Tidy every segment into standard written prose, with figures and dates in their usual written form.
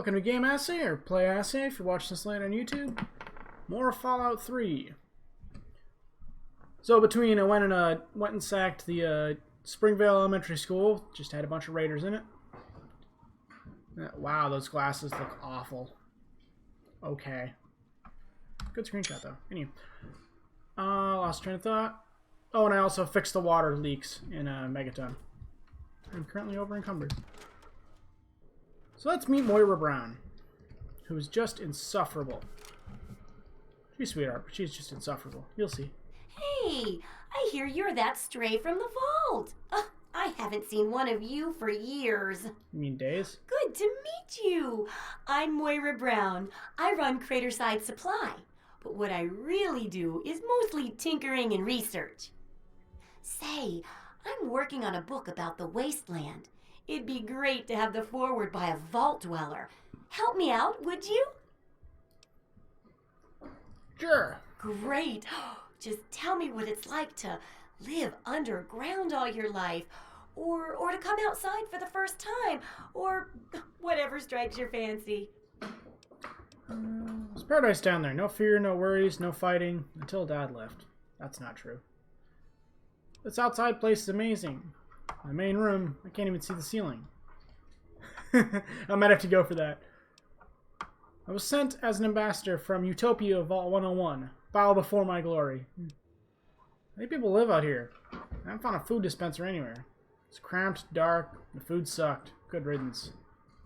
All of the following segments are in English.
welcome to Game Assay, or Play Assay if you're watching this late on YouTube. More Fallout 3. So between I went and sacked the Springvale Elementary School, just had a bunch of raiders in it. Wow, those glasses look awful. Okay. Good screenshot though. Anyway. Lost train of thought. Oh, and I also fixed the water leaks in Megaton. I'm currently over encumbered. So let's meet Moira Brown, who is just insufferable. She's a sweetheart, but she's just insufferable. You'll see. Hey, I hear you're that stray from the vault. I haven't seen one of you for years. You mean days? Good to meet you. I'm Moira Brown. I run Craterside Supply. But what I really do is mostly tinkering and research. Say, I'm working on a book about the wasteland. It'd be great to have the foreword by a vault dweller. Help me out, would you? Sure. Great. Just tell me what it's like to live underground all your life, or to come outside for the first time, or whatever strikes your fancy. It's paradise down there. No fear, no worries, no fighting, until Dad left. That's not true. This outside place is amazing. My main room, I can't even see the ceiling. I might have to go for that. I was sent as an ambassador from Utopia Vault 101. Bow before my glory. Many people live out here. I haven't found a food dispenser anywhere. It's cramped, dark, the food sucked. Good riddance.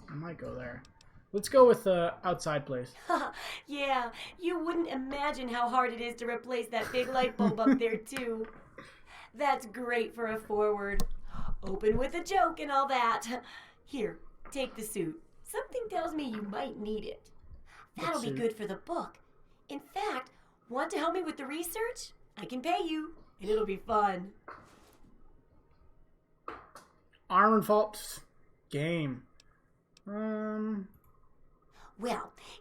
I might go there. Let's go with the outside place. Yeah, you wouldn't imagine how hard it is to replace that big light bulb up there, too. That's great for a forward. Open with a joke and all that. Here, take the suit. Something tells me you might need it. That'll be good for the book. In fact, want to help me with the research? I can pay you, and it'll be fun. Iron Vault game. Well,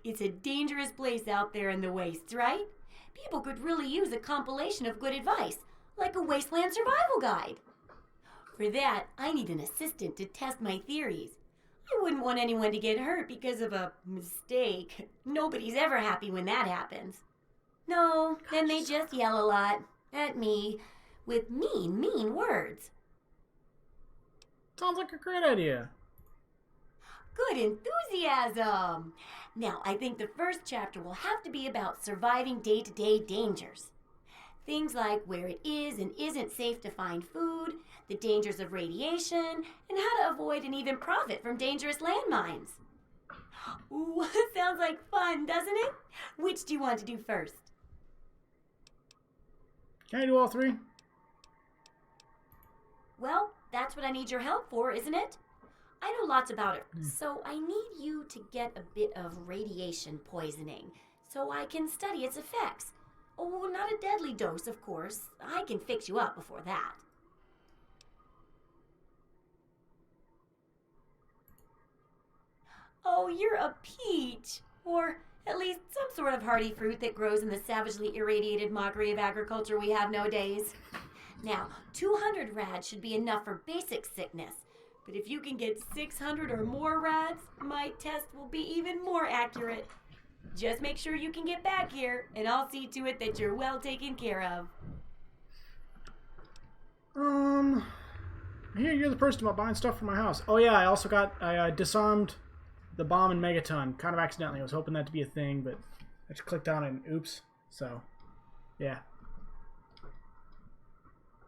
it's a dangerous place out there in the wastes, right? People could really use a compilation of good advice, like a wasteland survival guide. For that, I need an assistant to test my theories. I wouldn't want anyone to get hurt because of a mistake. Nobody's ever happy when that happens. No, then they just yell a lot at me with mean words. Sounds like a great idea. Good enthusiasm! Now, I think the first chapter will have to be about surviving day-to-day dangers. Things like where it is and isn't safe to find food, the dangers of radiation, and how to avoid and even profit from dangerous landmines. Ooh, sounds like fun, doesn't it? Which do you want to do first? Can I do all three? Well, that's what I need your help for, isn't it? I know lots about it, so I need you to get a bit of radiation poisoning so I can study its effects. Oh, not a deadly dose, of course. I can fix you up before that. Oh, you're a peach. Or at least some sort of hardy fruit that grows in the savagely irradiated mockery of agriculture we have nowadays. Now, 200 rads should be enough for basic sickness. But if you can get 600 or more rads, my test will be even more accurate. Just make sure you can get back here, and I'll see to it that you're well taken care of. I hear you're the person about buying stuff for my house. Oh yeah, I disarmed the bomb in Megaton, kind of accidentally. I was hoping that to be a thing, but I just clicked on it and oops. So, yeah.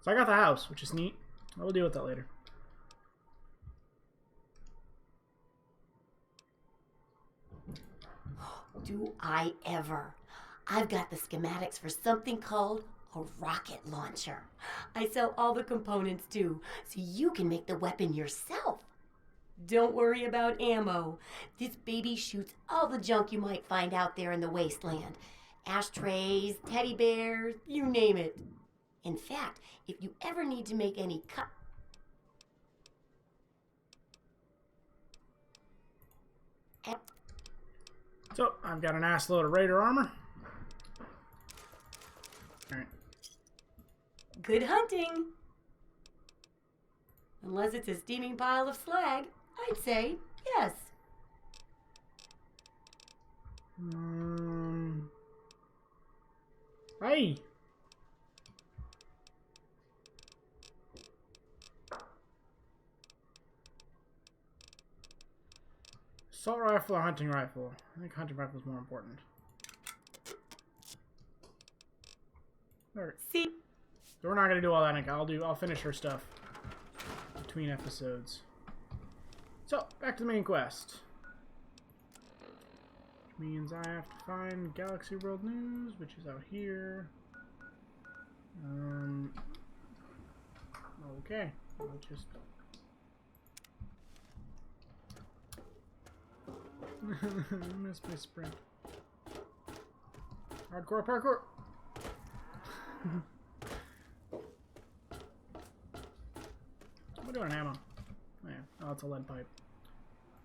So I got the house, which is neat. We'll deal with that later. Do I ever? I've got the schematics for something called a rocket launcher. I sell all the components too, so you can make the weapon yourself. Don't worry about ammo. This baby shoots all the junk you might find out there in the wasteland. Ashtrays, teddy bears, you name it. In fact, if you ever need to make any cut... So, I've got an ass load of raider armor. Alright. Good hunting! Unless it's a steaming pile of slag, I'd say yes. Hey! Assault rifle or hunting rifle? I think hunting rifle is more important. Alright. See? So we're not gonna do all that, Nick. I'll finish her stuff between episodes. So, back to the main quest. Which means I have to find Galaxy World News, which is out here. Okay. I'll just... I missed my sprint. Hardcore parkour! What do I ammo? Oh, yeah. Oh, it's a lead pipe.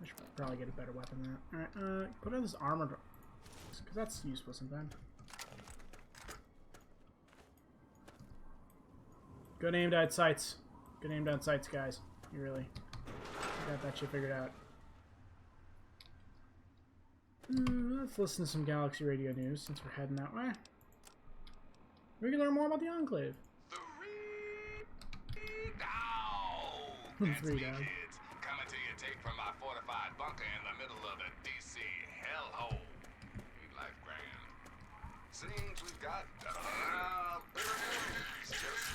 I should probably get a better weapon than that. Alright, put on this armor, because that's useful sometimes. Good aim down sights. Good aim down sights, guys. You really got that shit figured out. Let's listen to some Galaxy Radio News since we're heading that way. We can learn more about the Enclave. Three down. Kids, coming to you take from my fortified bunker in the middle of the DC hellhole. We like grand. Seems we've got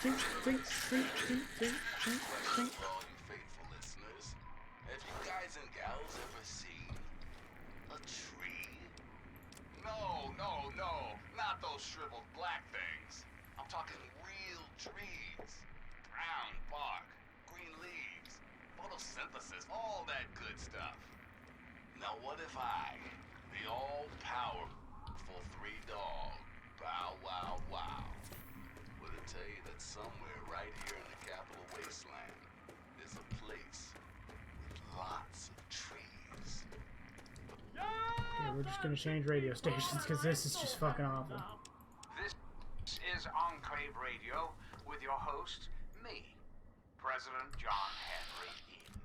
Tink, tink, tink, tink, tink, tink, tink. For all you faithful listeners, have you guys and gals ever seen a tree? No, not those shriveled black things. I'm talking real trees. Brown bark, green leaves, photosynthesis, all that good stuff. Now what if I, the all-powerful three-dog, Bow Wow Wow, were to tell you that somewhere right here in the capital wasteland is a place with lots of trees. Okay, we're just gonna change radio stations because this is just fucking awful. This is Enclave Radio with your host, me, President John Henry Eden.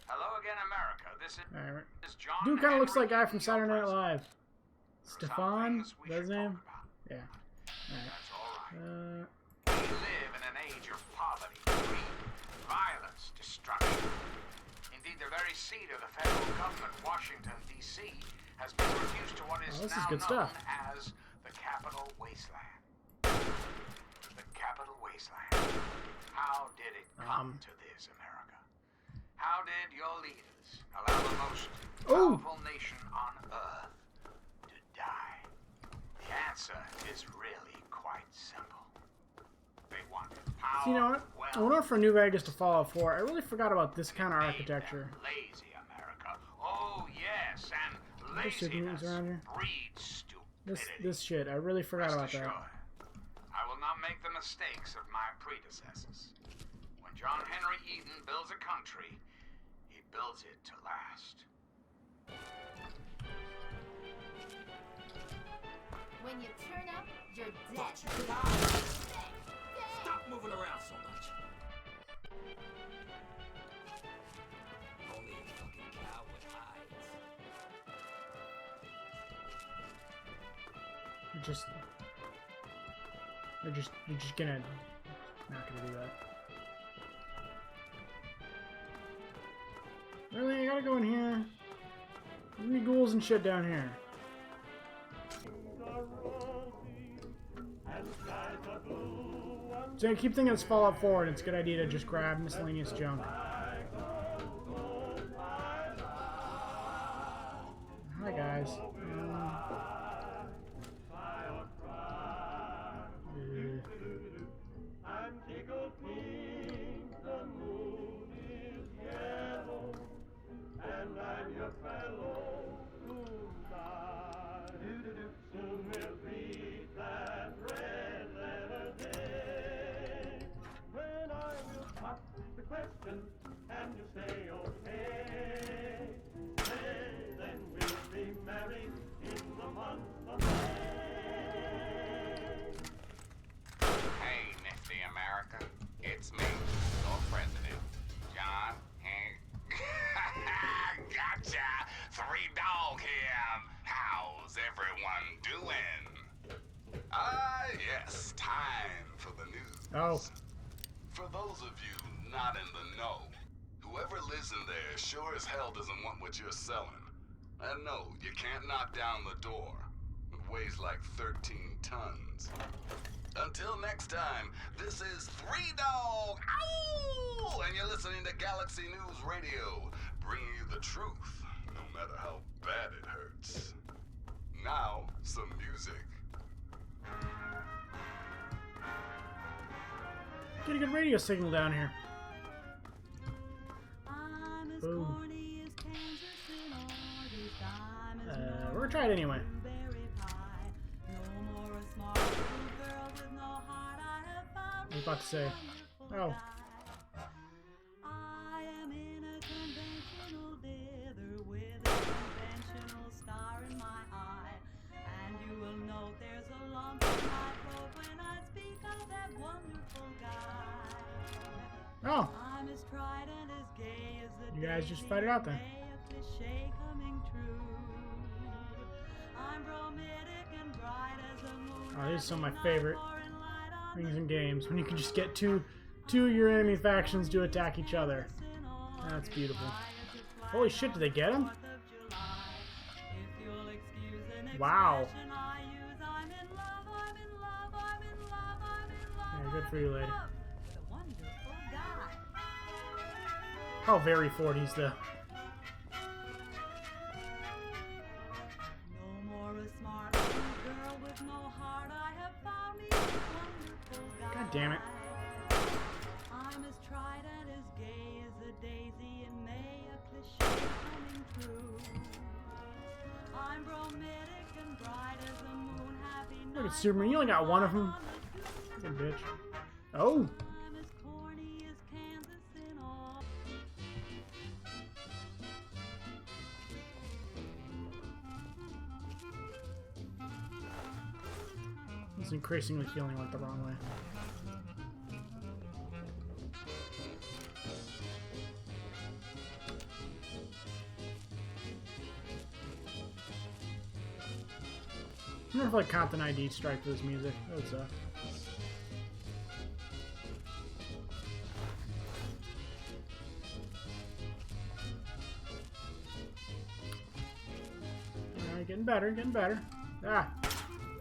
Hello again, America. This Alright. is John Dude kind of looks Henry like guy Eden, from your Saturday Night president. Live. There are some Stefan? things Is we that his should name? talk about. Yeah. Alright. That's all right. Uh, We live in an age of poverty, greed, violence, destruction. Indeed, the very seat of the federal government, Washington, D.C., has been reduced to what is this is now good known stuff. as the Capital Wasteland. The Capital Wasteland. How did it come to this, America? How did your leaders allow the most powerful nation on earth to die? The answer is really quite simple. They wanted power, so you know what? I wealth, went for New Vegas to Fallout 4. I really forgot about this kind of made architecture. them lazy, America. Oh yes, and There's supermutants laziness around here. breeds stupidity. This shit. I really forgot Rest about assured, that. I will not make the mistakes of my predecessors. When John Henry Eden builds a country, he builds it to last. When you turn up, you're dead. Stop moving around so much. Only a fucking cow with hides. You're just gonna not gonna do that. Really, I gotta go in here. There's any ghouls and shit down here. So I keep thinking it's Fallout 4, and it's a good idea to just grab miscellaneous junk. Hi guys. Hey, nifty America. It's me, your president, John Henry. Gotcha! $3 Oh. For those of you not in the know, whoever lives in there sure as hell doesn't want what you're selling. And no, you can't knock down the door. It weighs like 13 tons. Until next time, this is Three Dog, ow! And you're listening to Galaxy News Radio, bringing you the truth, no matter how bad it hurts. Now, some music. Get a good radio signal down here. Boom. We're gonna try it anyway. I was about to say. Oh. I am in a conventional dither with a conventional star in my eye. And you will note there's a lump in my throat when I speak of that wonderful guy. Oh. I'm as tried and as gay as the You guys just fight it out then. a cliche coming true. I'm bromidic and bright as a moon. Oh, these are some of my favorite things in games. When you can just get two of your enemy factions to attack each other. That's beautiful. Holy shit, did they get him? Wow. Yeah, good for you, lady. How very Ford he's the... God damn it. I'm as tried and as gay as a daisy in May, a cliche coming true. I'm bromidic and bright as a moon, happy Look at Superman, you only got one of them. Good bitch. Oh! I'm as corny as Kansas in all. It's increasingly feeling like the wrong way. I wonder if like Content ID strike for this music. That would suck. Alright, getting better, getting better. Ah!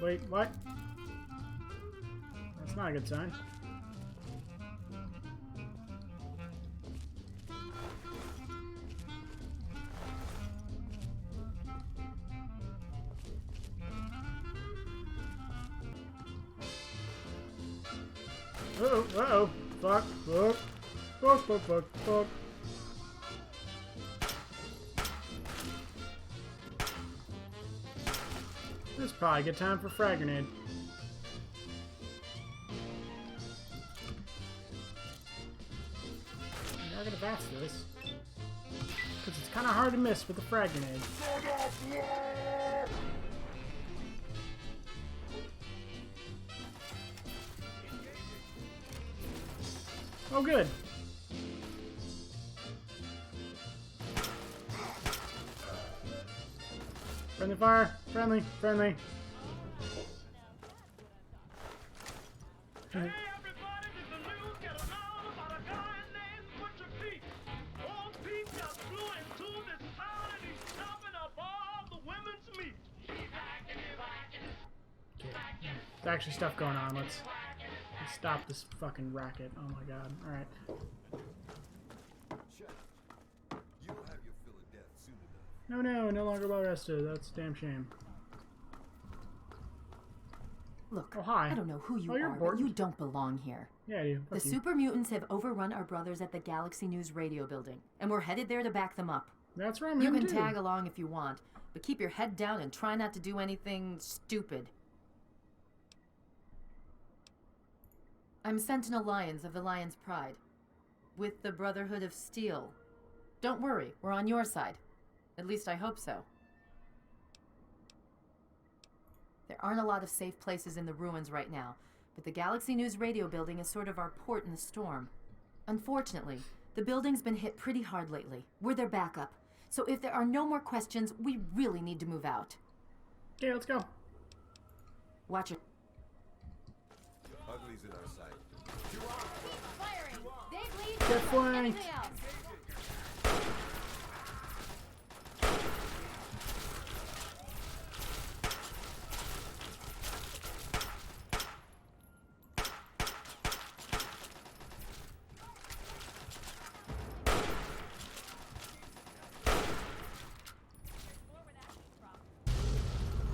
Wait, what? That's not a good sign. Uh-oh, uh-oh. Fuck, fuck. Fuck, fuck, fuck, fuck. This is probably a good time for a frag grenade. I'm not gonna advance this. Because it's kind of hard to miss with a frag grenade. Oh, good. Friendly fire. Friendly. Friendly. Hey everybody, did the news get around about a guy named Butcher Pete? Old Pete just flew into this town and he's chopping up all the women's meat. Okay. There's actually stuff going on. Let's stop this fucking racket. Oh my god. Alright. You'll have your fill of death soon enough. No longer well rested. That's a damn shame. Look, Oh, hi. I don't know who you Oh, you're are, but important. you don't belong here. Yeah, you. The super mutants have overrun our brothers at the Galaxy News radio building, and we're headed there to back them up. That's where I'm You heading can too. tag along if you want, but keep your head down and try not to do anything stupid. I'm Sentinel Lions of the Lion's Pride, with the Brotherhood of Steel. Don't worry, we're on your side. At least I hope so. There aren't a lot of safe places in the ruins right now, but the Galaxy News radio building is sort of our port in the storm. Unfortunately, the building's been hit pretty hard lately. We're their backup, so if there are no more questions, we really need to move out. Okay, let's go. Watch it. Ugly's in our sight. Firing. They lead Get more than flanked. anything else.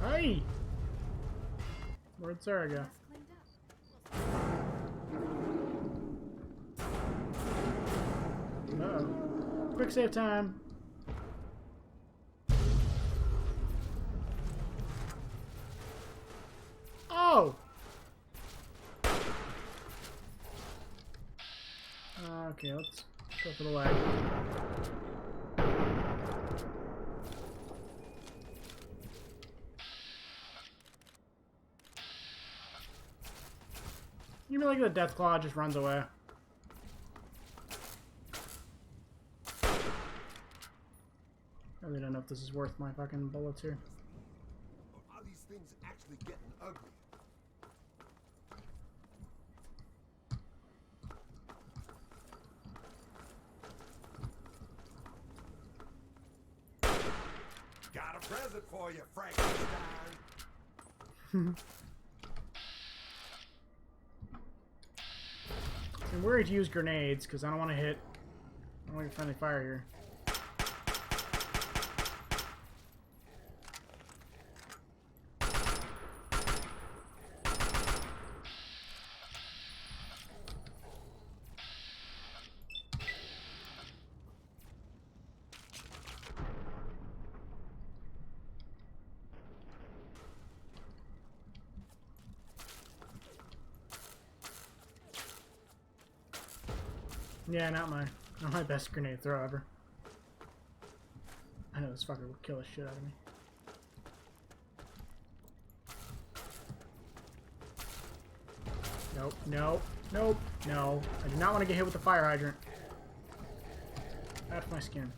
Hey! Where'd Sarah go? Uh-oh. Quick save time. Oh! Okay, let's go for the lag. You mean like the death claw just runs away? I really don't know if this is worth my fucking bullets here. Are these things actually getting ugly? Got a present for you, Frankenstein. I'm worried to use grenades because I don't want to hit. I don't want to friendly fire here. Yeah, not my best grenade throw ever. I know this fucker will kill the shit out of me. Nope, nope, nope, no. I do not want to get hit with the fire hydrant. That's my skin.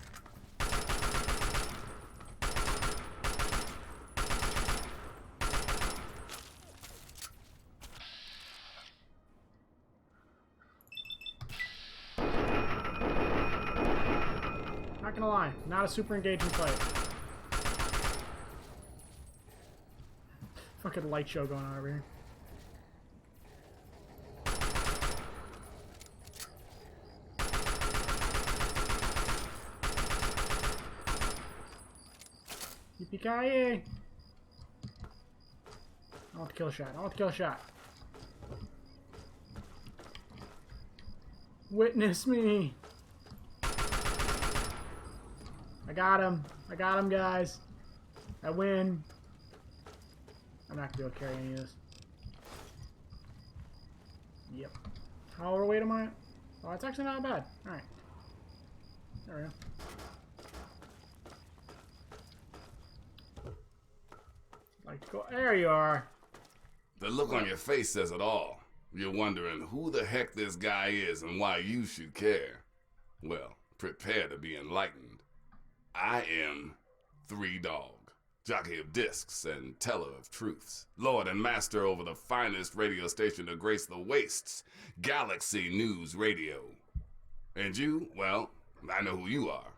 Not gonna lie, not a super engaging fight. Fucking light show going on over here. Yippee-ki-yay! I want the kill shot. I want the kill shot. Witness me! I got him. I got him, guys. I win. I'm not gonna be able to carry any of this. Yep. How overweight am I? Oh, it's actually not bad. Alright. There we go. Like to go. There you are. The look on your face says it all. You're wondering who the heck this guy is and why you should care. Well, prepare to be enlightened. I am 3 Dog, jockey of discs and teller of truths, lord and master over the finest radio station to grace the wastes, Galaxy News Radio. And you, well, I know who you are.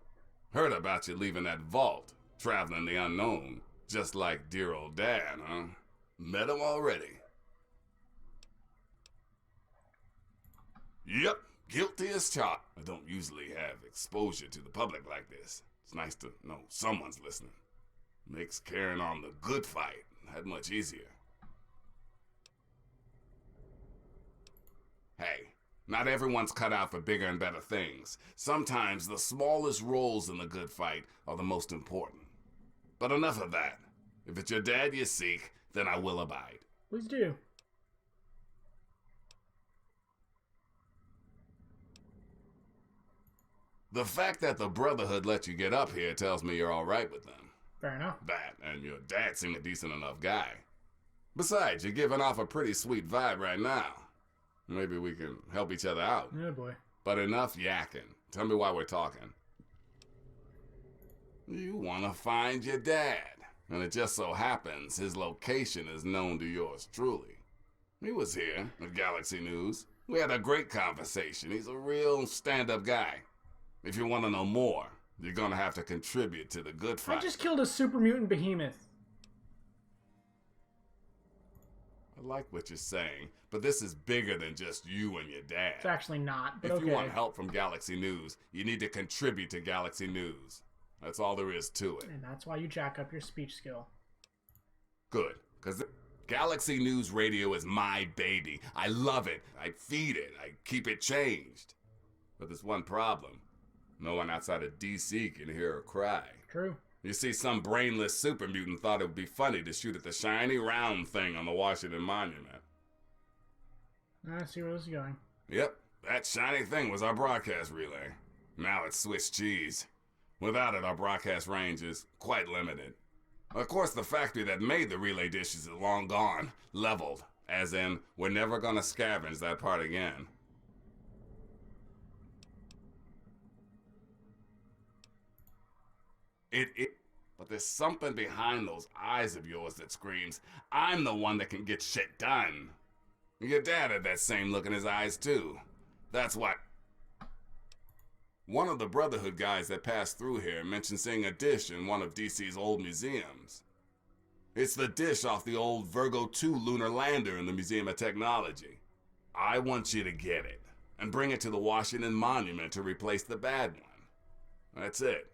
Heard about you leaving that vault, traveling the unknown, just like dear old Dad, huh? Met him already. Yep, guilty as charged. I don't usually have exposure to the public like this. It's nice to know someone's listening. Makes carrying on the good fight that much easier. Hey, not everyone's cut out for bigger and better things. Sometimes the smallest roles in the good fight are the most important. But enough of that. If it's your dad you seek, then I will abide. Please do. The fact that the Brotherhood let you get up here tells me you're all right with them. Fair enough. That, and your dad seemed a decent enough guy. Besides, you're giving off a pretty sweet vibe right now. Maybe we can help each other out. Yeah, boy. But enough yakking. Tell me why we're talking. You want to find your dad, and it just so happens his location is known to yours truly. He was here at Galaxy News. We had a great conversation. He's a real stand-up guy. If you want to know more, you're gonna have to contribute to the good fight. I just killed a super mutant behemoth. I like what you're saying, but this is bigger than just you and your dad. It's actually not, but If okay. you want help from Galaxy News, you need to contribute to Galaxy News. That's all there is to it. And that's why you jack up your speech skill. Good, because Galaxy News Radio is my baby. I love it. I feed it. I keep it changed. But there's one problem. No one outside of DC can hear her cry. True. You see, some brainless super mutant thought it would be funny to shoot at the shiny round thing on the Washington Monument. I see where this is going. Yep, that shiny thing was our broadcast relay. Now it's Swiss cheese. Without it, our broadcast range is quite limited. Of course, the factory that made the relay dishes is long gone, leveled, as in, we're never gonna scavenge that part again. But there's something behind those eyes of yours that screams, I'm the one that can get shit done. Your dad had that same look in his eyes too. That's why. One of the Brotherhood guys that passed through here mentioned seeing a dish in one of DC's old museums. It's the dish off the old Virgo 2 lunar lander in the Museum of Technology. I want you to get it and bring it to the Washington Monument to replace the bad one. That's it.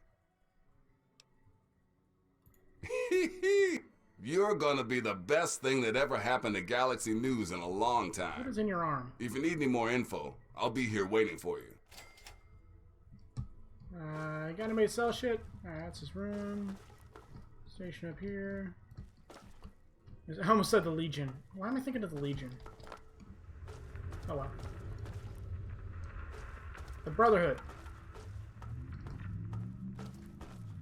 You're gonna be the best thing that ever happened to Galaxy News in a long time. What is in your arm? If you need any more info, I'll be here waiting for you. Got anybody sell shit? Alright, that's his room. Station up here. I almost said the Legion. Why am I thinking of the Legion? Oh well. The Brotherhood.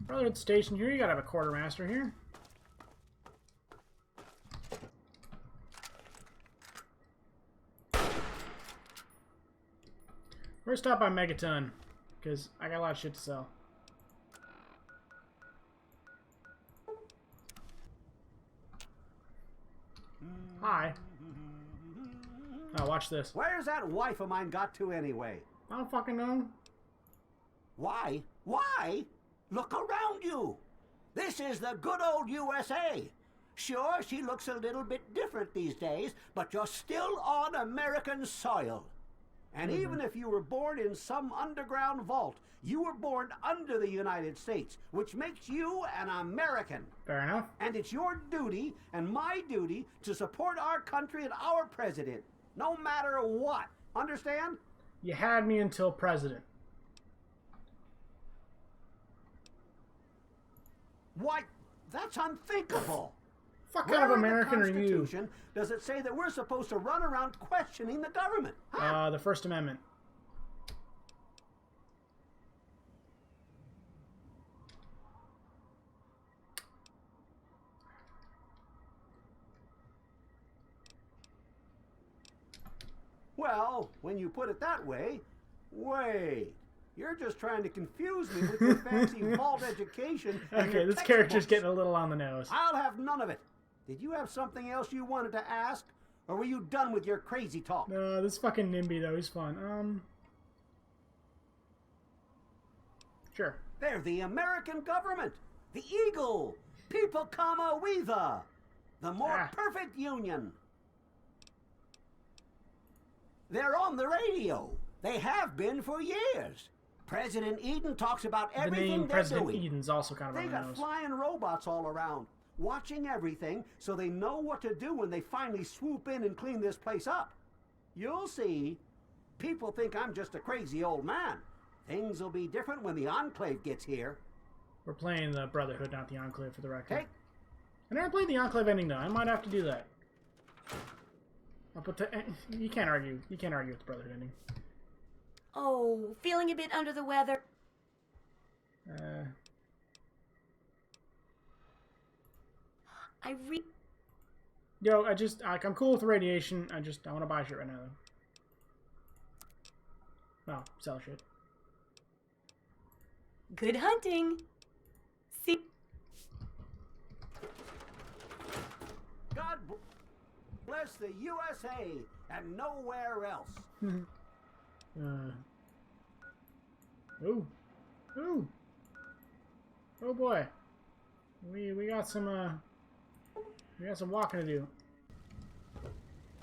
Brotherhood station here. You gotta have a quartermaster here. We're gonna stop by Megaton, because I got a lot of shit to sell. Hi. Oh, watch this. Where's that wife of mine got to anyway? I don't fucking know. Why? Why? Look around you. This is the good old USA. Sure, she looks a little bit different these days, but you're still on American soil. And even if you were born in some underground vault, you were born under the United States, which makes you an American. Fair enough. And it's your duty and my duty to support our country and our president, no matter what. Understand? You had me until president. Why, that's unthinkable. What kind of Where in American the are you? Constitution does it say that we're supposed to run around questioning the government? Huh? The First Amendment. Well, when you put it that way, wait. You're just trying to confuse me with your fancy vault education. And Okay, your this character's textbooks. getting a little on the nose. I'll have none of it. Did you have something else you wanted to ask? Or were you done with your crazy talk? No, this fucking NIMBY though, he's fun. Sure. They're the American government. The Eagle. People comma weather. The more perfect union. They're on the radio. They have been for years. President Eden talks about The everything name they're President doing. Eden's also kind of They on the got nose. flying robots all around, watching everything so they know what to do when they finally swoop in and clean this place up. You'll see. People think I'm just a crazy old man. Things will be different when the Enclave gets here. We're playing the Brotherhood, not the Enclave, for the record. Okay? I never played the Enclave ending though. I might have to do that. I'll put the, you can't argue. You can't argue with the Brotherhood ending. Oh, feeling a bit under the weather? Yo, I'm cool with the radiation. I want to buy shit right now. Well, sell shit. Good hunting. See. God bless the USA and nowhere else. Ooh. Ooh. Oh boy. We got some walking to do.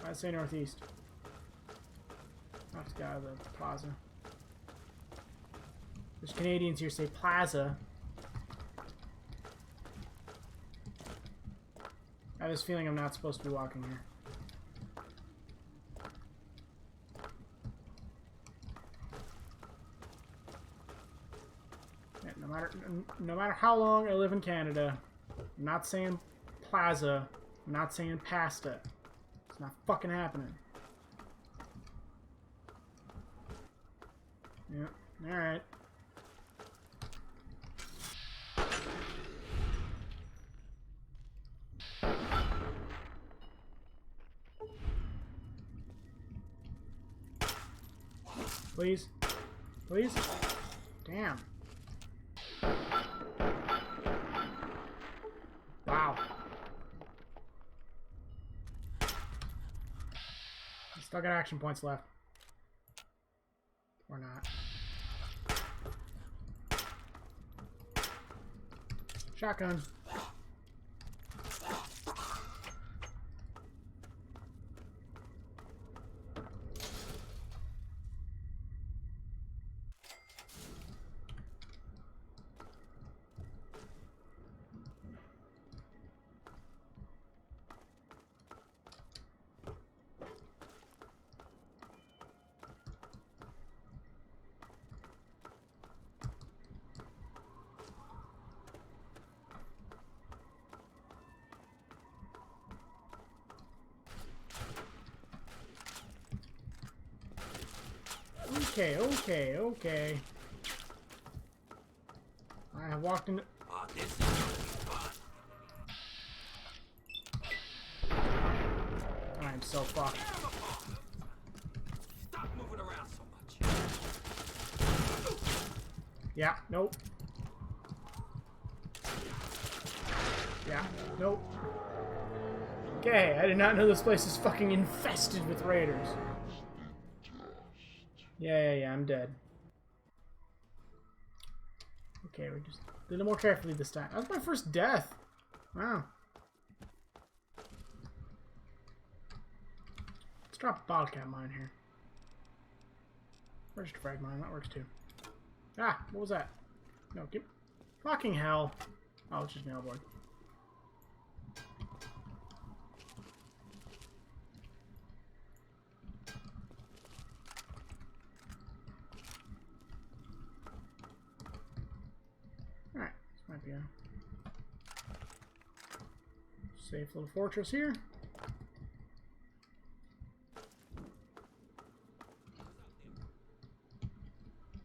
I'd say northeast. I'll have to get out of the plaza. There's Canadians here say plaza. I have this feeling I'm not supposed to be walking here. Yeah, no matter how long I live in Canada, I'm not saying plaza, I'm not saying pasta. It's not fucking happening. Yeah, alright. Please. Please. Damn. Wow. I still got action points left. Or not. Shotgun. Okay. I have walked in. Oh, this is gonna be fun. I am so fucked. Stop moving around so much. Yeah, nope. Yeah, nope. Okay, I did not know this place is fucking infested with raiders. Yeah, I'm dead. Okay, we just did a little more carefully this time. That was my first death. Wow. Let's drop a bottle cap mine here. Register frag mine, that works too. Ah, what was that? No, get fucking hell. Oh, it's just mailboard. Alright, this might be a safe little fortress here.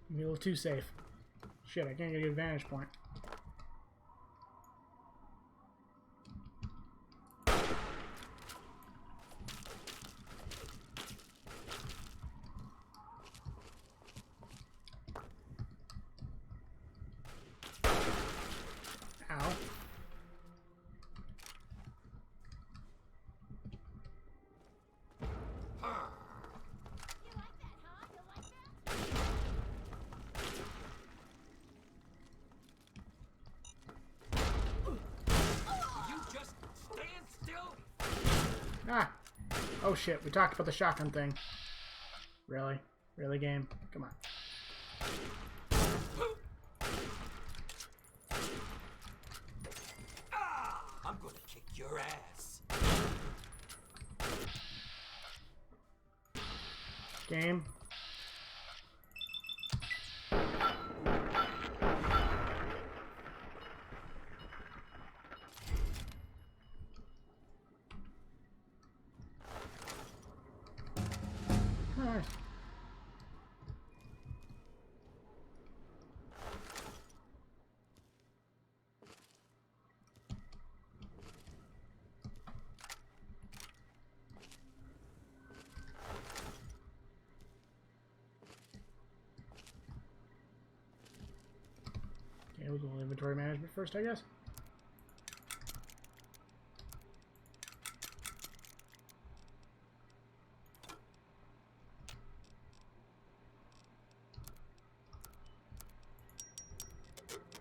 Maybe a little too safe. Shit, I can't get a good vantage point. Ow. You just stand still. Ah! Oh shit, we talked about the shotgun thing. Really? Really, game? Come on. I'm gonna kick your ass. Game. Alright. Okay, we'll do inventory management first, I guess.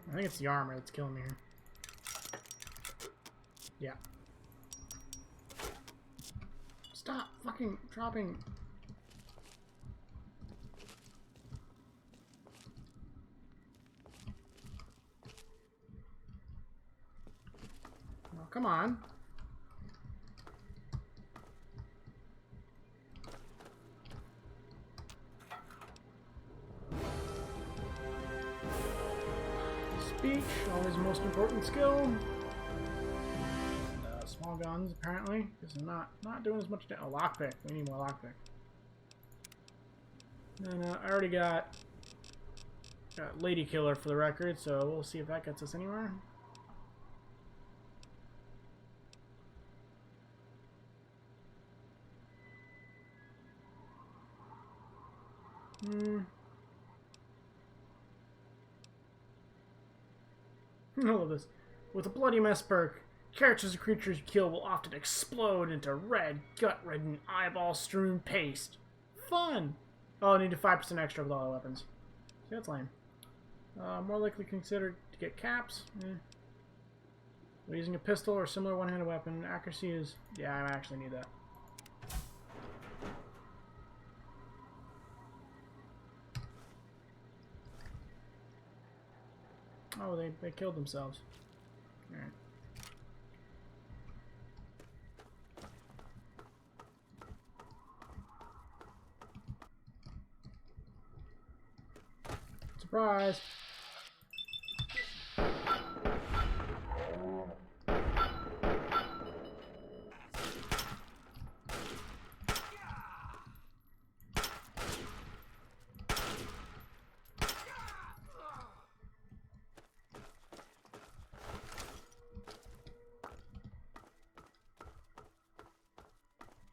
I think it's the armor that's killing me here. Yeah. Stop fucking dropping. Oh, come on. Speech, always most important skill. Small guns, apparently, because I'm not doing as much. Oh, lockpick. We need more lockpick. And I already got Lady Killer for the record, so we'll see if that gets us anywhere. I love this. With a bloody mess perk, characters and creatures you kill will often explode into red, gut-reddened, eyeball-strewn paste. Fun! Oh, I need a 5% extra with all the weapons. See, that's lame. More likely considered to get caps. Using a pistol or similar one-handed weapon, accuracy is... Yeah, I actually need that. Oh, they killed themselves. Alright. Surprise!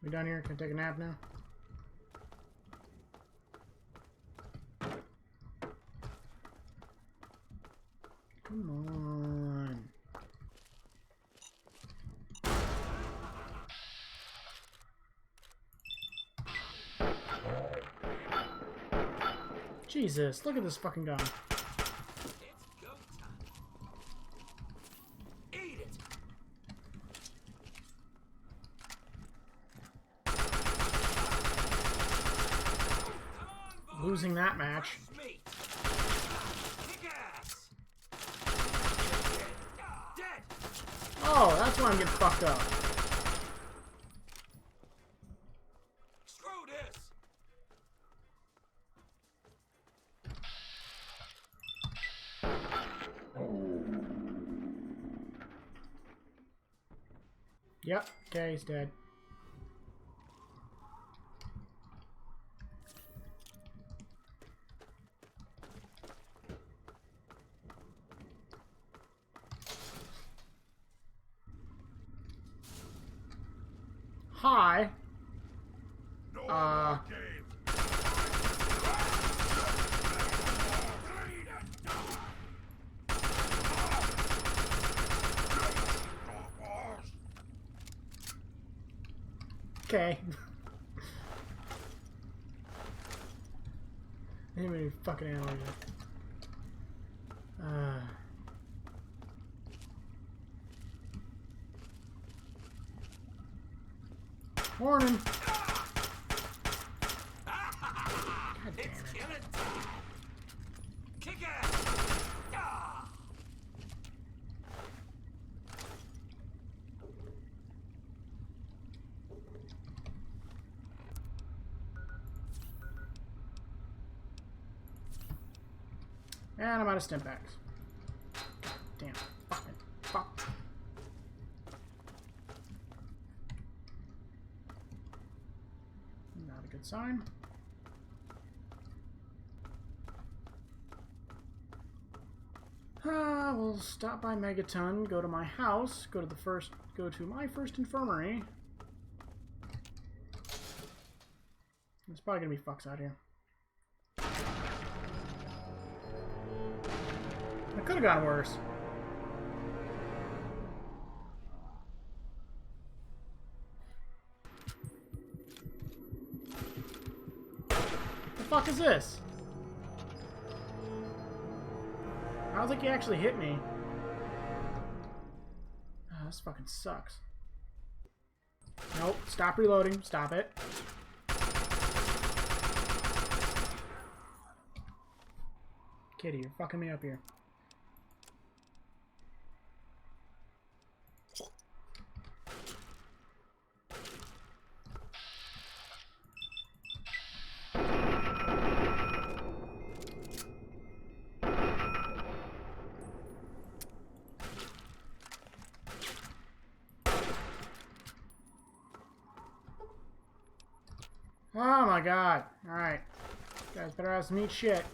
We done here? Can I take a nap now? Come on. Jesus, look at this fucking gun. It's go time. Eat it. Losing that match. Meat. Kick ass. Dead. Oh, that's why I'm getting fucked up. Screw this. Yep, okay, he's dead. Hi. Okay. Anybody fucking ammo yet? Warning. God damn It's it. killing time. Kick ass. Ah. And I'm out of stim packs. Damn. Fucking fuck. Not a good sign. We'll stop by Megaton, go to my house, go to my first infirmary. There's probably gonna be fucks out here. It could have gone worse. What the fuck is this? How's think he actually hit me. Oh, this fucking sucks. Nope. Stop reloading. Stop it. Kitty, you're fucking me up here. Oh my god. Alright. You guys better have some neat shit.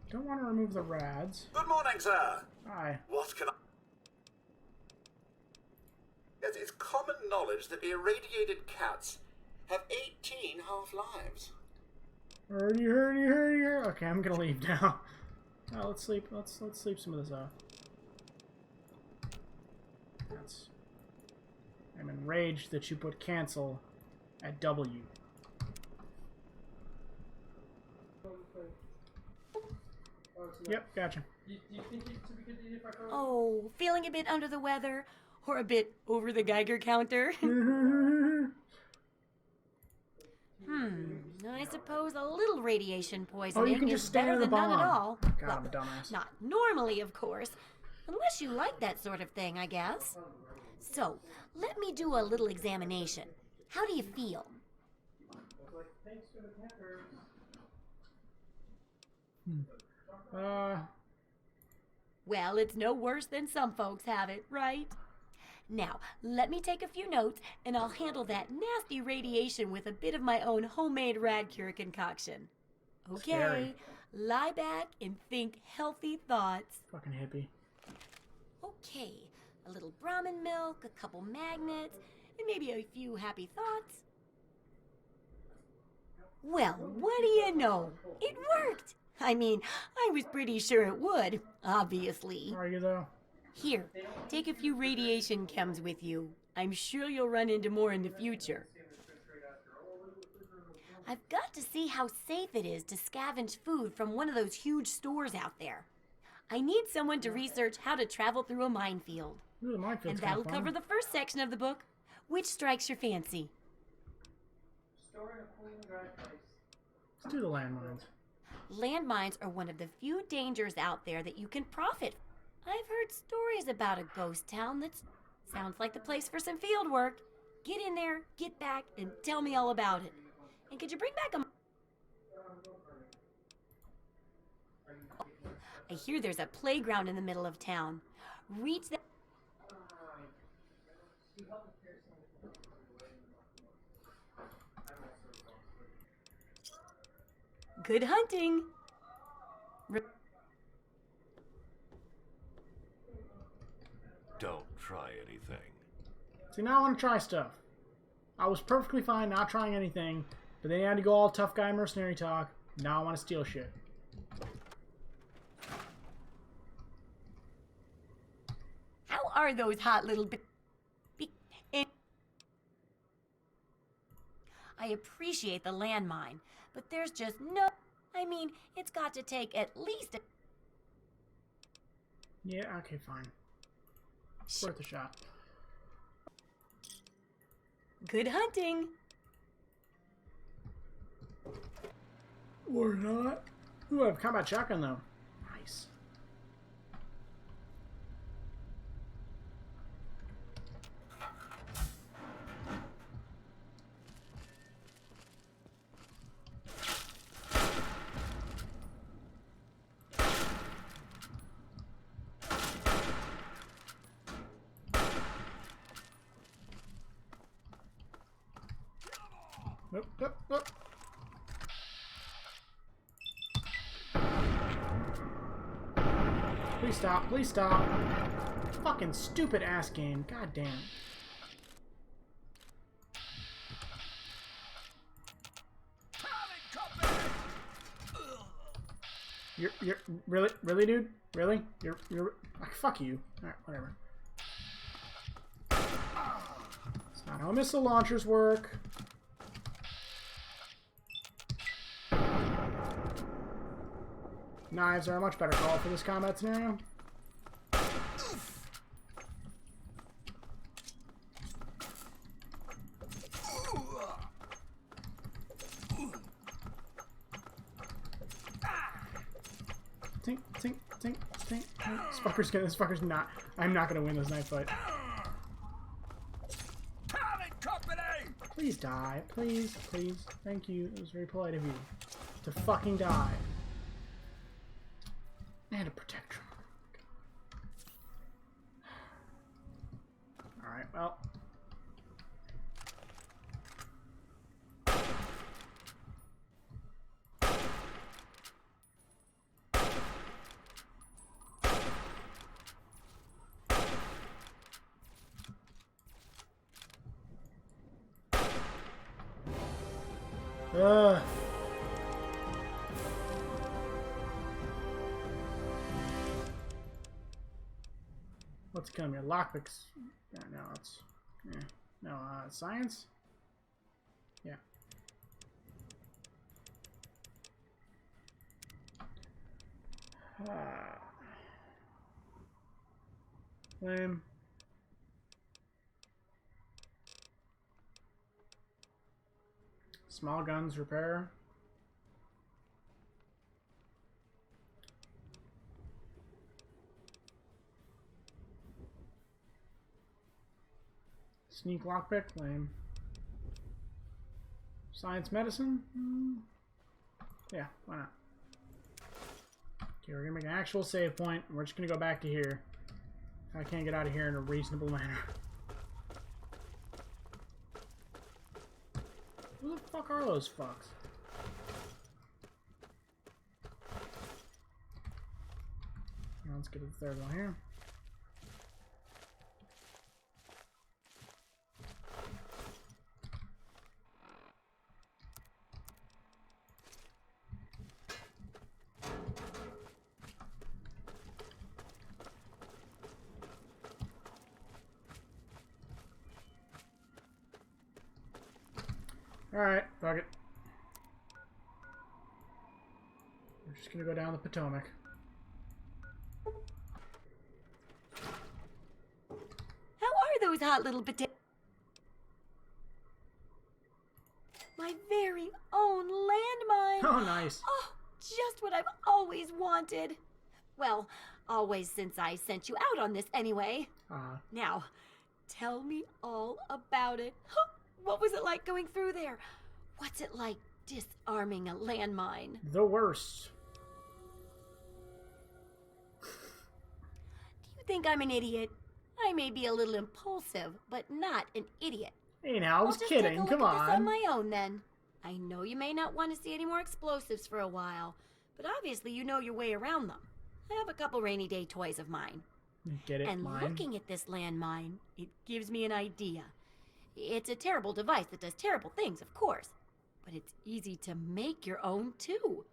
Don't want to remove the rads. Good morning, sir. Hi. What can I... It is common knowledge that irradiated cats have 18 half-lives. Hurry. Okay, I'm gonna leave now. Oh, let's sleep. Let's sleep some of this off. I'm enraged that you put cancel at W. Yep, gotcha. Oh, feeling a bit under the weather? Or a bit over the Geiger counter? I suppose a little radiation poisoning you can just is stand better in the than none at bomb. all. God, I'm a dumbass. Not normally, of course. Unless you like that sort of thing, I guess. So, let me do a little examination. How do you feel? Well, it's no worse than some folks have it, right? Now, let me take a few notes, and I'll handle that nasty radiation with a bit of my own homemade rad cure concoction. Okay, Scary. lie back and think healthy thoughts. Fucking hippie. Okay, a little Brahmin milk, a couple magnets, and maybe a few happy thoughts. Well, what do you know? It worked! I mean, I was pretty sure it would, obviously. Are you, though? Here, take a few radiation chems with you. I'm sure you'll run into more in the future. I've got to see how safe it is to scavenge food from one of those huge stores out there. I need someone to research how to travel through a minefield. Ooh, the minefield's And that'll kinda fun. cover the first section of the book. Which strikes your fancy? Let's do the landmines. Landmines are one of the few dangers out there that you can profit from. I've heard stories about a ghost town that sounds like the place for some field work. Get in there, get back, and tell me all about it. And could you bring back a... I hear there's a playground in the middle of town. Reach that... Good hunting! Don't try anything. See, now I want to try stuff. I was perfectly fine not trying anything, but then you had to go all tough guy mercenary talk. Now I want to steal shit. How are those hot little I appreciate the landmine, but there's just no... I mean, it's got to take at least a... Yeah, okay, fine. It's worth a shot. Good hunting! Or not. Ooh, I have combat shotgun, though. Nice. Nope. Please stop. Fucking stupid ass game. God damn. You're really, dude? Really? You're like, fuck you. Alright, whatever. That's not how missile launchers work. Knives are a much better call for this combat scenario. Tink, tink, tink, tink, tink. This fucker's not. I'm not gonna win this knife fight. Please die. Please, please. Thank you. It was very polite of you to fucking die. And a protector. Alright, well. Ugh. What's coming here? Lockpicks. Yeah, no, it's. Yeah. No, science? Yeah. Lame. Small guns repair. Sneak lockpick, lame. Science medicine? Yeah, why not? Okay, we're gonna make an actual save point. We're just gonna go back to here. I can't get out of here in a reasonable manner. Who the fuck are those fucks? Now let's get to the third one here. Alright, fuck it. We're just gonna go down the Potomac. How are those hot little potatoes? My very own landmine! Oh, nice. Oh, just what I've always wanted. Well, always since I sent you out on this anyway. Now, tell me all about it. What was it like going through there? What's it like disarming a landmine? The worst. Do you think I'm an idiot? I may be a little impulsive, but not an idiot. Hey now, I was kidding. Come I'll just take a look at this on on. my own then. I know you may not want to see any more explosives for a while, but obviously you know your way around them. I have a couple rainy day toys of mine. Get it, and mine. Looking at this landmine, it gives me an idea. It's a terrible device that does terrible things, of course, but it's easy to make your own, too.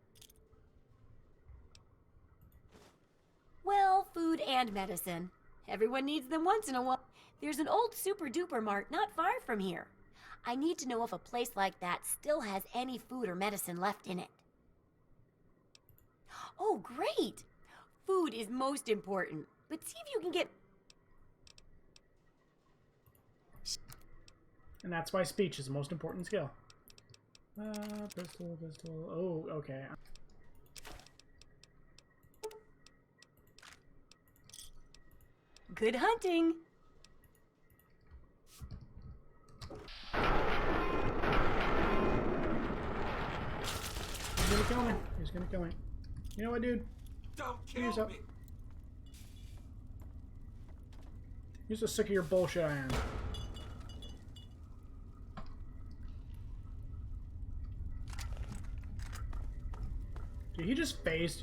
Well, food and medicine. Everyone needs them once in a while. There's an old super-duper mart not far from here. I need to know if a place like that still has any food or medicine left in it. Oh, great! Food is most important, but see if you can get... And that's why speech is the most important skill. Pistol, pistol. Oh, okay. Good hunting! He's gonna kill me. He's gonna kill me. You know what, dude? Don't kill me. You're so sick of your bullshit, I am. Dude, he just phased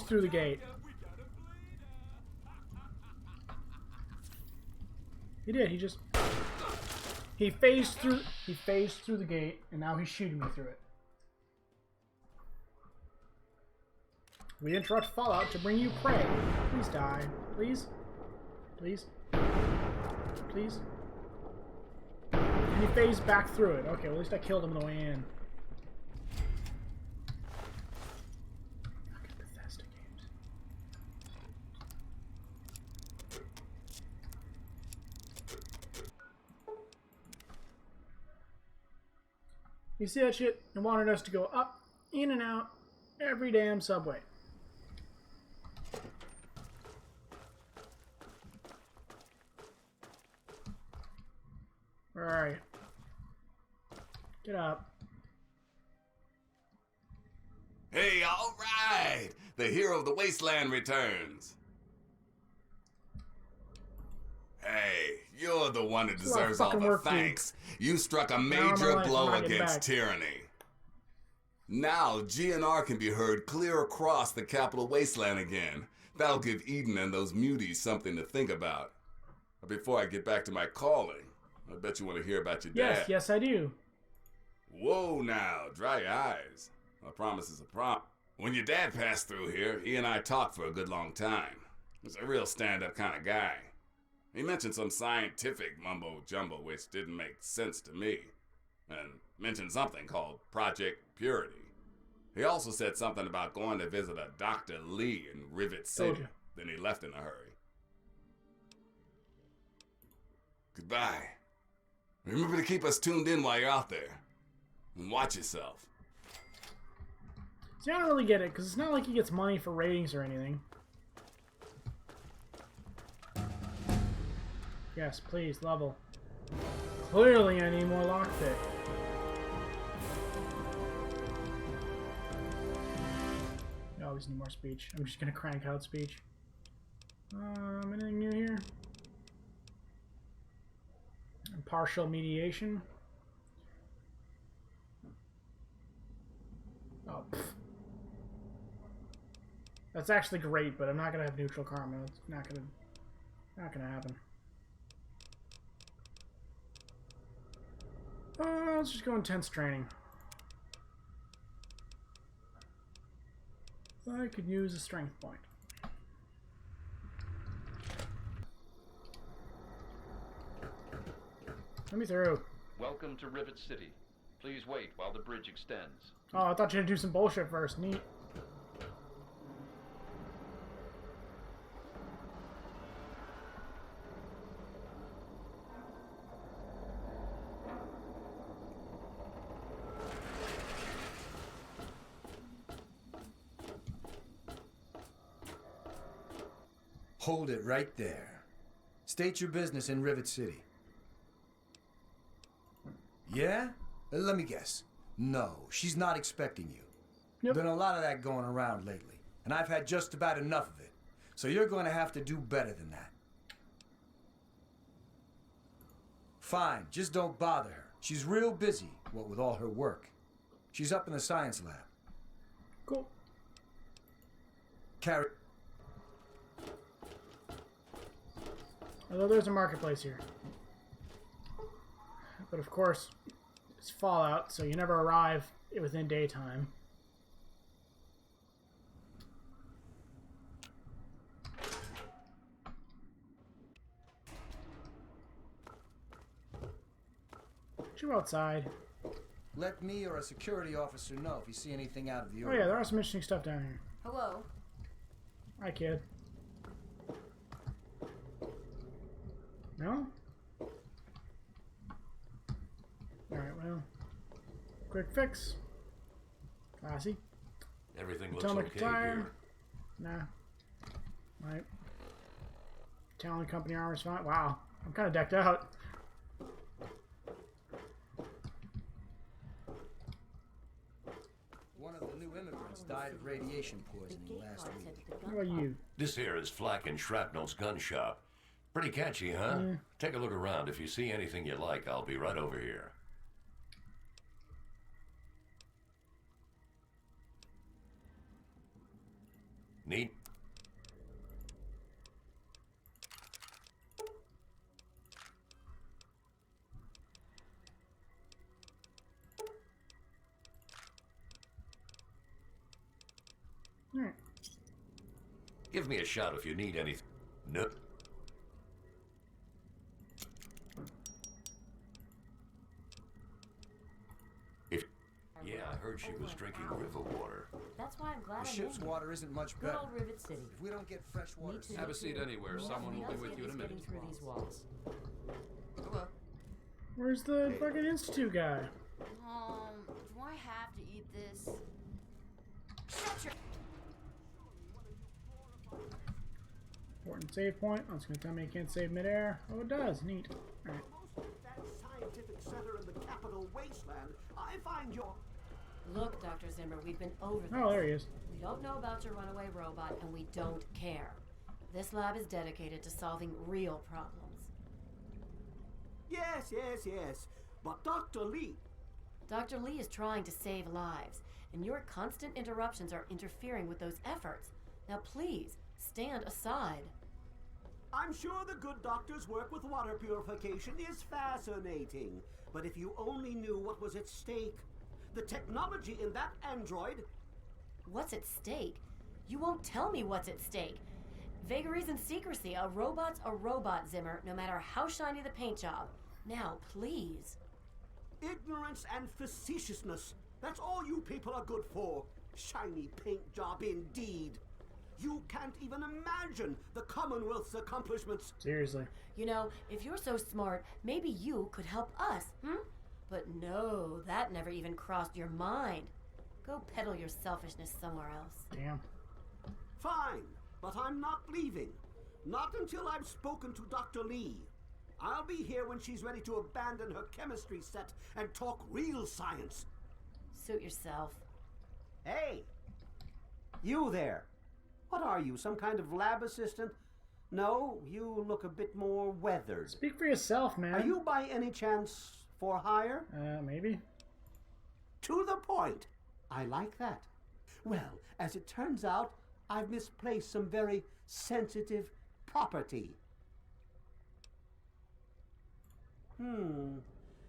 through the gate. He did, he phased through the gate, and now he's shooting me through it. We interrupt Fallout to bring you prey. Please die. Please? Please? Please? And he phased back through it. Okay, well, at least I killed him on the way in. Fucking Bethesda. You see that shit? It wanted us to go up, in and out, every damn subway. Where are you? Get up. Hey, all right! The hero of the wasteland returns. Hey, you're the one that It's a lot of deserves all fucking the work, dude. thanks. You struck a Now major I'm blow not getting against back. tyranny. Now, GNR can be heard clear across the capital wasteland again. That'll give Eden and those muties something to think about. But before I get back to my calling, I bet you want to hear about your dad. Yes, I do. Whoa now, dry your eyes. A promise is a promise. When your dad passed through here, he and I talked for a good long time. He's a real stand-up kind of guy. He mentioned some scientific mumbo-jumbo which didn't make sense to me, and mentioned something called Project Purity. He also said something about going to visit a Dr. Lee in Rivet City. Then he left in a hurry. Goodbye. Remember to keep us tuned in while you're out there. And watch yourself. See, I don't really get it, because it's not like he gets money for ratings or anything. Yes, please, level. Clearly I need more lockpick. I always need more speech. I'm just gonna crank out speech. Anything new here? Partial mediation. Oh, pfft. That's actually great, but I'm not gonna have neutral karma. It's not gonna happen. Let's just go intense training. I could use a strength point. Let me through. Welcome to Rivet City. Please wait while the bridge extends. Oh, I thought you had to do some bullshit first. Neat. Hold it right there. State your business in Rivet City. Yeah? Let me guess. No, she's not expecting you. Yep. Been a lot of that going around lately, and I've had just about enough of it. So you're going to have to do better than that. Fine, just don't bother her. She's real busy, what with all her work. She's up in the science lab. Cool. Carry. Although there's a marketplace here. But of course, it's Fallout, so you never arrive within daytime. You outside. Let me or a security officer know if you see anything out of the Oh ordinary. yeah, there are some interesting stuff down here. Hello. Hi, kid. No? Alright, well. Quick fix. Classy. Everything looks Atomic okay tire. here. Nah. Right. Talent company armor's fine. Wow. I'm kind of decked out. One of the new immigrants died of radiation poisoning last week. How about you? This here is Flack and Shrapnel's gun shop. Pretty catchy, huh? Yeah. Take a look around. If you see anything you like, I'll be right over here. Neat? Alright. Give me a shout if you need anything. No. Yeah, I heard she was drinking river water. That's why I'm glad The I'm ship's in here. water isn't much Good better. old Rivet City. If we don't get fresh water... Me too. Have a seat anywhere. Someone will be with you in a minute. Getting through these walls. Hello. Where's the fucking institute guy? Save point. Oh, it's going to tell me I can't save midair. Oh, it does. Neat. Alright. That scientific center in the capital wasteland, I find your... Look, Dr. Zimmer, we've been over this. Oh, there he is. We don't know about your runaway robot, and we don't care. This lab is dedicated to solving real problems. Yes, yes, yes. But Dr. Lee... Dr. Lee is trying to save lives, and your constant interruptions are interfering with those efforts. Now please, stand aside. I'm sure the good doctor's work with water purification is fascinating. But if you only knew what was at stake, the technology in that android... What's at stake? You won't tell me what's at stake. Vagaries and secrecy. A robot's a robot, Zimmer, no matter how shiny the paint job. Now, please. Ignorance and facetiousness. That's all you people are good for. Shiny paint job indeed. You can't even imagine the Commonwealth's accomplishments. Seriously. You know, if you're so smart, maybe you could help us, But no, that never even crossed your mind. Go peddle your selfishness somewhere else. Damn. Fine, but I'm not leaving. Not until I've spoken to Dr. Lee. I'll be here when she's ready to abandon her chemistry set and talk real science. Suit yourself. Hey! You there. What are you, some kind of lab assistant? No, you look a bit more weathered. Speak for yourself, man. Are you by any chance for hire? Maybe. To the point. I like that. Well, as it turns out, I've misplaced some very sensitive property.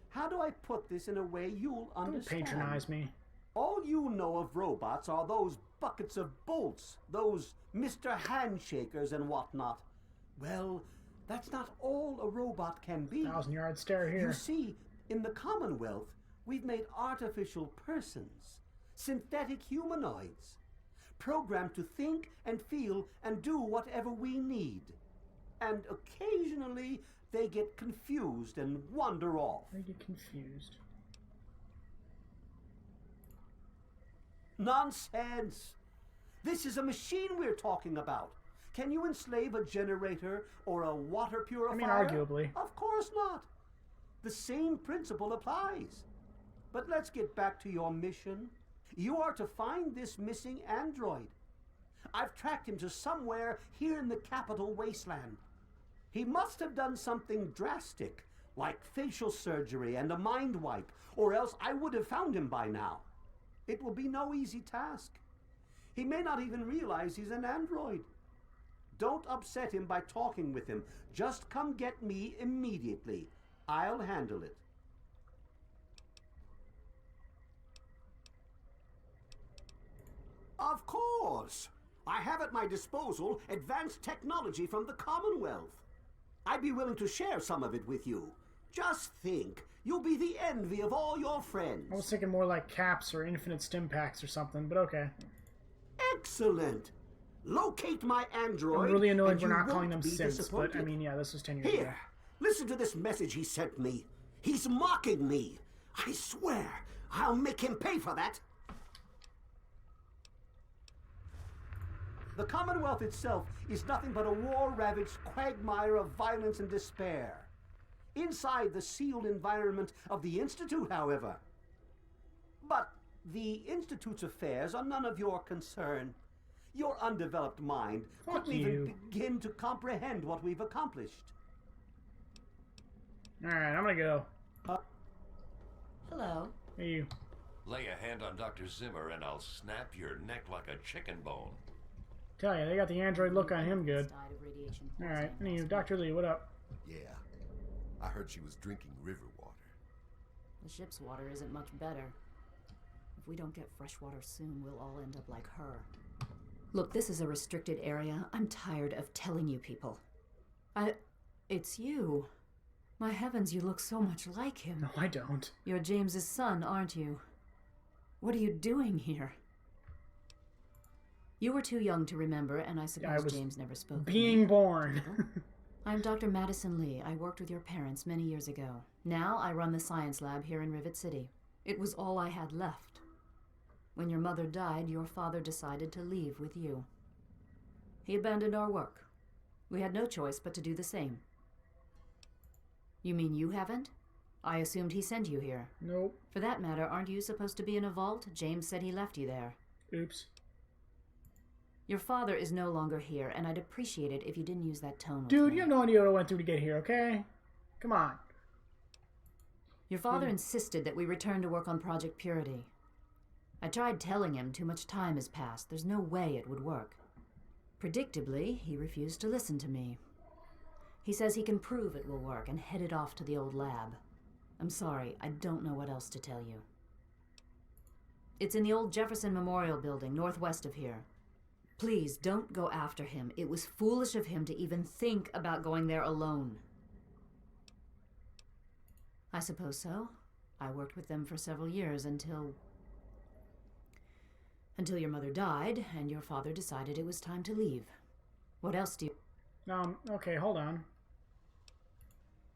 How do I put this in a way you'll understand? Don't patronize me. All you know of robots are those buckets of bolts, those Mr. Handshakers and whatnot. Well, that's not all a robot can be. 1,000-yard stare here. You see, in the Commonwealth, we've made artificial persons, synthetic humanoids, programmed to think and feel and do whatever we need. And occasionally, they get confused and wander off. They get confused. Nonsense! This is a machine we're talking about. Can you enslave a generator or a water purifier? I mean, arguably. Of course not. The same principle applies. But let's get back to your mission. You are to find this missing android. I've tracked him to somewhere here in the capital wasteland. He must have done something drastic, like facial surgery and a mind wipe, or else I would have found him by now. It will be no easy task. He may not even realize he's an android. Don't upset him by talking with him. Just come get me immediately. I'll handle it. Of course. I have at my disposal advanced technology from the Commonwealth. I'd be willing to share some of it with you. Just think, you'll be the envy of all your friends. I was thinking more like caps or infinite stim packs or something, but okay. Excellent. Locate my android. I'm really annoyed and we're you not calling them won't be synths, but disappointed. I mean, yeah, this was 10 years ago. Here, listen to this message he sent me. He's mocking me. I swear, I'll make him pay for that. The Commonwealth itself is nothing but a war-ravaged quagmire of violence and despair. Inside the sealed environment of the Institute, however. But the Institute's affairs are none of your concern. Your undeveloped mind couldn't even begin to comprehend what we've accomplished. Alright, I'm gonna go. Hello. Hey, you. Lay a hand on Dr. Zimmer and I'll snap your neck like a chicken bone. Tell ya, they got the android look on him good. Alright, anyway, Dr. Lee, what up? Yeah, I heard she was drinking river water. The ship's water isn't much better. If we don't get fresh water soon, we'll all end up like her. Look, this is a restricted area. I'm tired of telling you people. It's you. My heavens, you look so much like him. No, I don't. You're James's son, aren't you? What are you doing here? You were too young to remember, and I suppose James never spoke. Being born. I'm Dr. Madison Lee. I worked with your parents many years ago. Now I run the science lab here in Rivet City. It was all I had left. When your mother died, your father decided to leave with you. He abandoned our work. We had no choice but to do the same. You mean you haven't? I assumed he sent you here. Nope. For that matter, aren't you supposed to be in a vault? James said he left you there. Oops. Your father is no longer here, and I'd appreciate it if you didn't use that tone with Dude, me. you have no idea what I went through to get here, okay? Come on. Your father insisted that we return to work on Project Purity. I tried telling him too much time has passed. There's no way it would work. Predictably, he refused to listen to me. He says he can prove it will work and headed off to the old lab. I'm sorry, I don't know what else to tell you. It's in the old Jefferson Memorial Building, northwest of here. Please, don't go after him. It was foolish of him to even think about going there alone. I suppose so. I worked with them for several years until your mother died and your father decided it was time to leave. What else do you... Okay, hold on.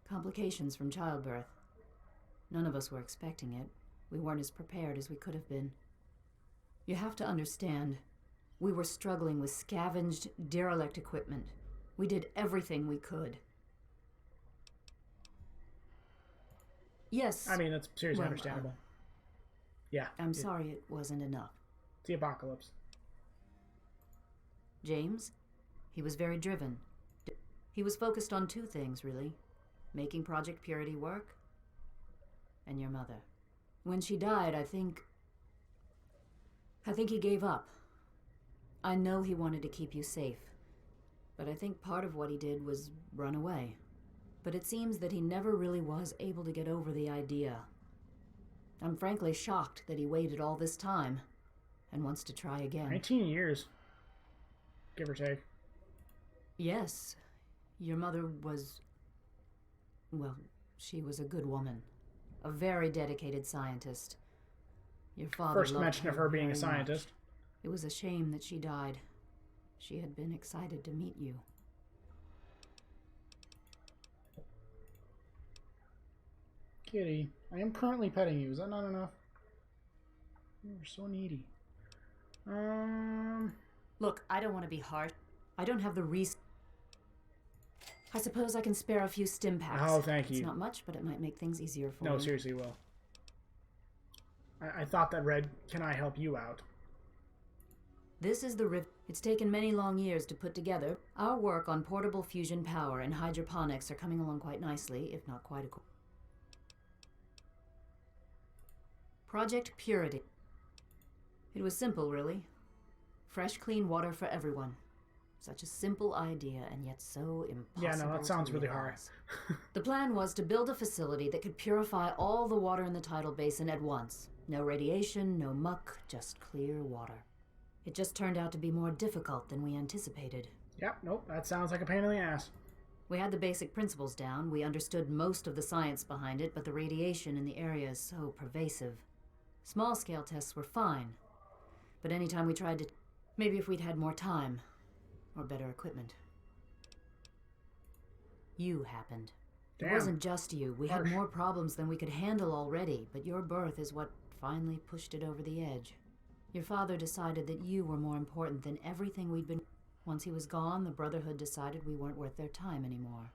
Complications from childbirth. None of us were expecting it. We weren't as prepared as we could have been. You have to understand, we were struggling with scavenged, derelict equipment. We did everything we could. Yes. I mean, that's seriously understandable. Yeah. I'm sorry it wasn't enough. It's the apocalypse. James? He was very driven. He was focused on two things, really. Making Project Purity work, and your mother. When she died, I think he gave up. I know he wanted to keep you safe, but I think part of what he did was run away. But it seems that he never really was able to get over the idea. I'm frankly shocked that he waited all this time and wants to try again. 19 years, give or take. Yes, your mother was... Well, she was a good woman. A very dedicated scientist. Your father First mention of her being a scientist. Much. It was a shame that she died. She had been excited to meet you. Kitty, I am currently petting you. Is that not enough? You're so needy. Look, I don't want to be harsh. I don't have the I suppose I can spare a few stim packs. Oh, thank you. It's not much, but it might make things easier for No, you. seriously, Will. I thought that read, "Can I help you out?" This is the Rivet. It's taken many long years to put together. Our work on portable fusion power and hydroponics are coming along quite nicely, if not quite a... Project Purity. It was simple, really. Fresh, clean water for everyone. Such a simple idea, and yet so impossible. Yeah, no, that sounds really hard. The plan was to build a facility that could purify all the water in the tidal basin at once. No radiation, no muck, just clear water. It just turned out to be more difficult than we anticipated. Yep, nope, that sounds like a pain in the ass. We had the basic principles down. We understood most of the science behind it, but the radiation in the area is so pervasive. Small-scale tests were fine, but anytime we tried to... Maybe if we'd had more time. Or better equipment. You happened. Damn. It wasn't just you. We Harsh. had more problems than we could handle already, but your birth is what finally pushed it over the edge. Your father decided that you were more important than everything we'd been... Once he was gone, the Brotherhood decided we weren't worth their time anymore.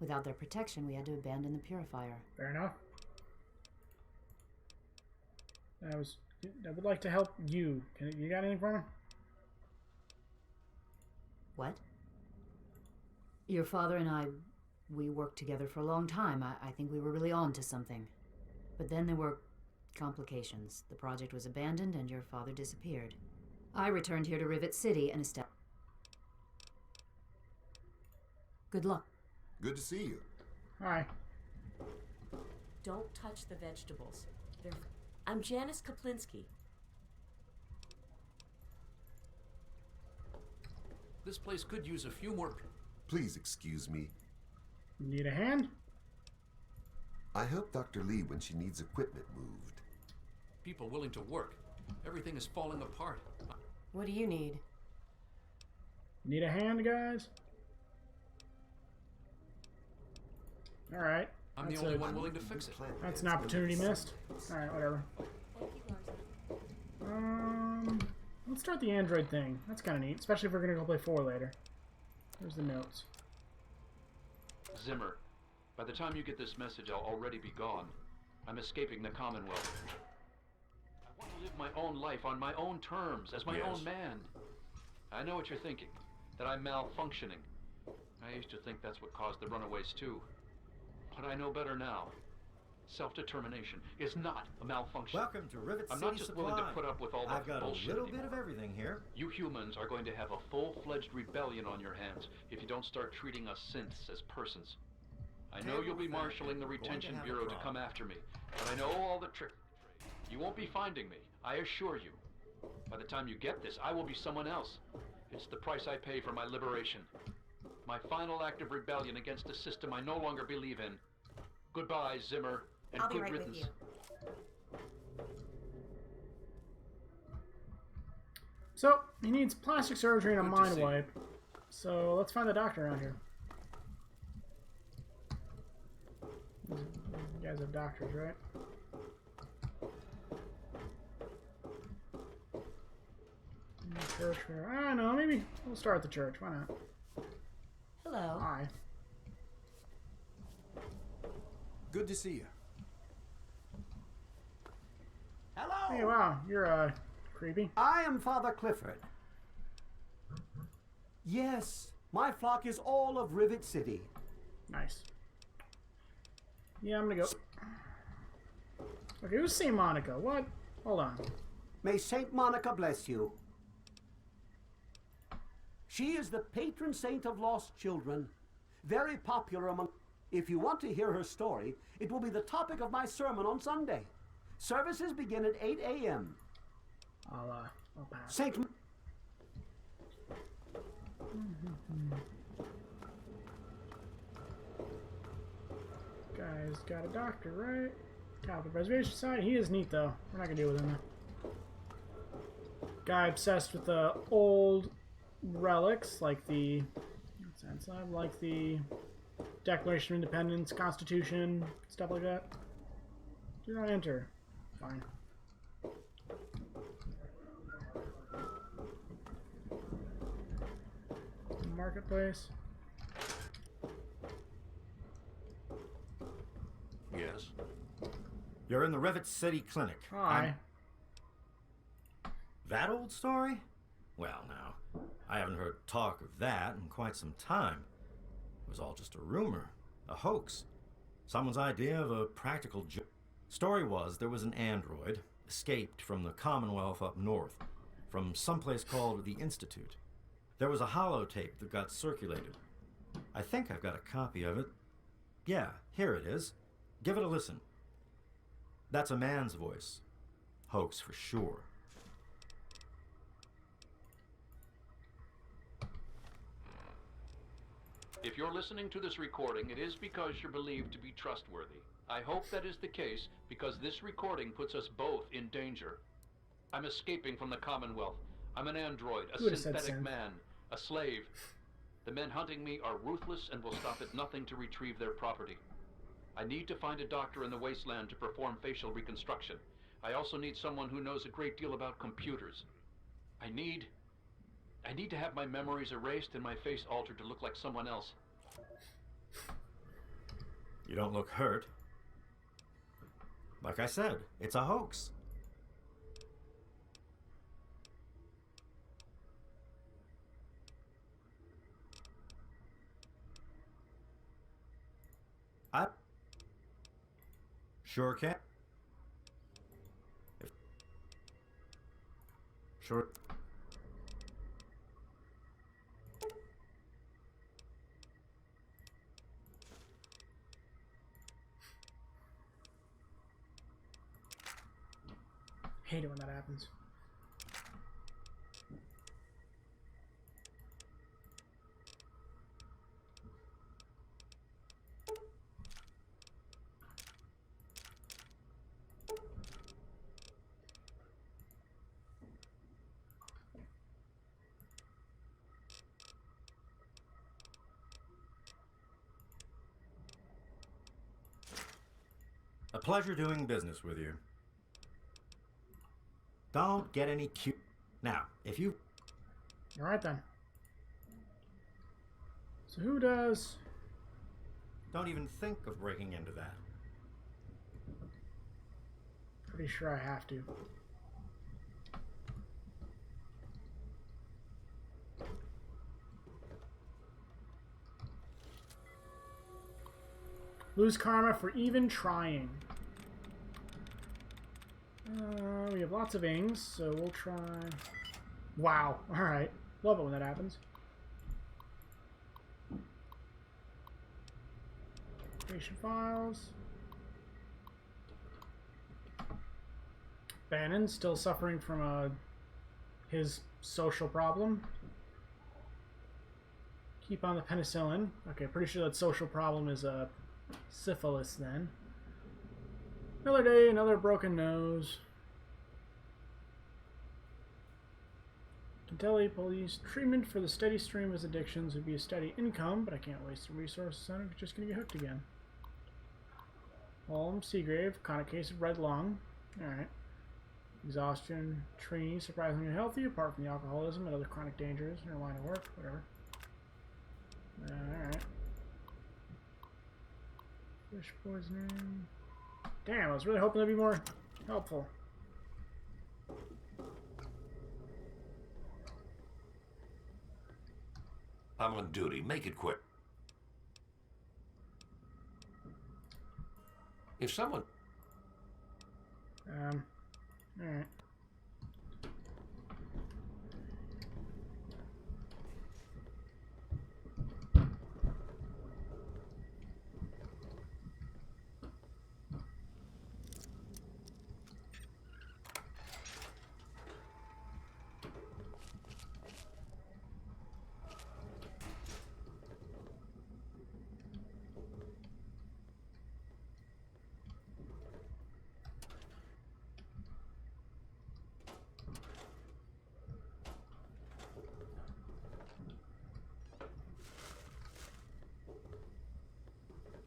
Without their protection, we had to abandon the purifier. Fair enough. I would like to help you. You got anything for me? What? Your father and I, we worked together for a long time. I think we were really on to something. But then there were complications. The project was abandoned and your father disappeared. I returned here to Rivet City and established... Good luck. Good to see you. Hi. Don't touch the vegetables. I'm Janice Kaplinsky. This place could use a few more... Please excuse me. Need a hand? I help Dr. Lee when she needs equipment moved. people willing to work. Everything is falling apart. What do you need? Need a hand, guys? Alright. I'm the only one willing to fix it. That's an opportunity missed. Alright, whatever. Let's start the Android thing. That's kind of neat, especially if we're going to go play 4 later. Where's the notes? Zimmer, by the time you get this message, I'll already be gone. I'm escaping the Commonwealth. I want to live my own life on my own terms, as my own man. I know what you're thinking, that I'm malfunctioning. I used to think that's what caused the runaways too. But I know better now. Self-determination is not a malfunction. Welcome to Rivet I'm City not just Supply. willing to put up with all that I've got bullshit a little anymore. bit of everything here. You humans are going to have a full-fledged rebellion on your hands if you don't start treating us synths as persons. I know you'll be marshaling the Retention Bureau to come after me, but I know all the tricks. You won't be finding me, I assure you. By the time you get this, I will be someone else. It's the price I pay for my liberation. My final act of rebellion against a system I no longer believe in. Goodbye, Zimmer, and I'll be good right riddance. with you. So, he needs plastic surgery and a Good to mind see. wipe. So, let's find the doctor around here. You guys have doctors, right? Church fair. I don't know, maybe we'll start at the church. Why not? Hello. Hi. Good to see you. Hello. Hey, wow, you're, creepy. I am Father Clifford. Yes, my flock is all of Rivet City. Nice. Yeah, I'm gonna go. Okay, who's St. Monica? What? Hold on. May Saint Monica bless you. She is the patron saint of lost children, very popular among... If you want to hear her story, it will be the topic of my sermon on Sunday. Services begin at 8 a.m. I'll pass. Saint... Guy's got a doctor, right? Catholic Preservation Society. He is neat, though. We're not gonna deal with him, though. Guy obsessed with the old relics, like the... What's that inside? Like the Declaration of Independence, Constitution, stuff like that. Do not enter. Fine. Marketplace. Yes. You're in the Rivet City Clinic. Hi. That old story? Well, now, I haven't heard talk of that in quite some time. It was all just a rumor, a hoax. Someone's idea of a practical joke. Story was there was an android, escaped from the Commonwealth up north, from someplace called the Institute. There was a holotape that got circulated. I think I've got a copy of it. Yeah, here it is. Give it a listen. That's a man's voice. Hoax for sure. If you're listening to this recording, it is because you're believed to be trustworthy. I hope that is the case because this recording puts us both in danger. I'm escaping from the Commonwealth. I'm an android, a synthetic man, a slave. The men hunting me are ruthless and will stop at nothing to retrieve their property. I need to find a doctor in the wasteland to perform facial reconstruction. I also need someone who knows a great deal about computers. I need to have my memories erased and my face altered to look like someone else. You don't look hurt. Like I said, it's a hoax. I sure can. Sure. Hate it when that happens. A pleasure doing business with you. Don't get any cute. Now, if you... Alright then. So who does? Don't even think of breaking into that. Pretty sure I have to. Lose karma for even trying. We have lots of ings, so we'll try... Wow, alright. Love it when that happens. Patient files. Bannon's still suffering from his social problem. Keep on the penicillin. Okay, pretty sure that social problem is syphilis then. Another day, another broken nose. Kentucky police treatment for the steady stream of addictions would be a steady income, but I can't waste the resources on it. I'm just gonna get hooked again. Holm, Seagrave, chronic case of red lung. Alright. Exhaustion, Trini, surprisingly healthy, apart from the alcoholism and other chronic dangers in her line of work, whatever. Alright. Fish poisoning. Damn, I was really hoping that'd be more helpful. I'm on duty. Make it quick. If someone... Alright.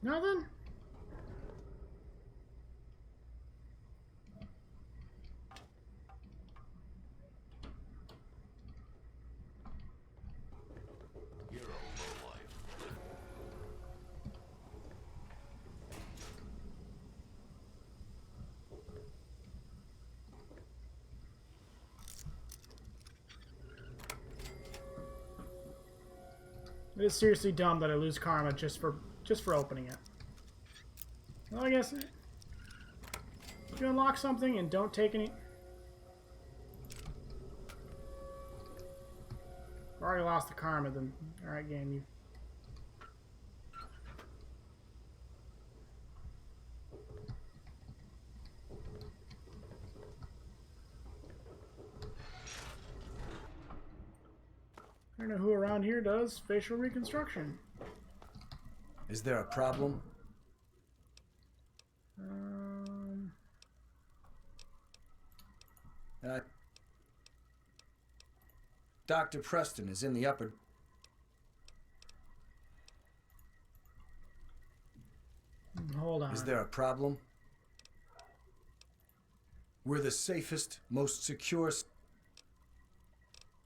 Nothing? You're a lowlife. It is seriously dumb that I lose karma just for opening it. Well, I guess if you unlock something and don't take any... I've already lost the karma, then... Alright, game, you... I don't know who around here does facial reconstruction. Is there a problem? Dr. Preston is in the upper... Hold on. Is there a problem? We're the safest, most secure...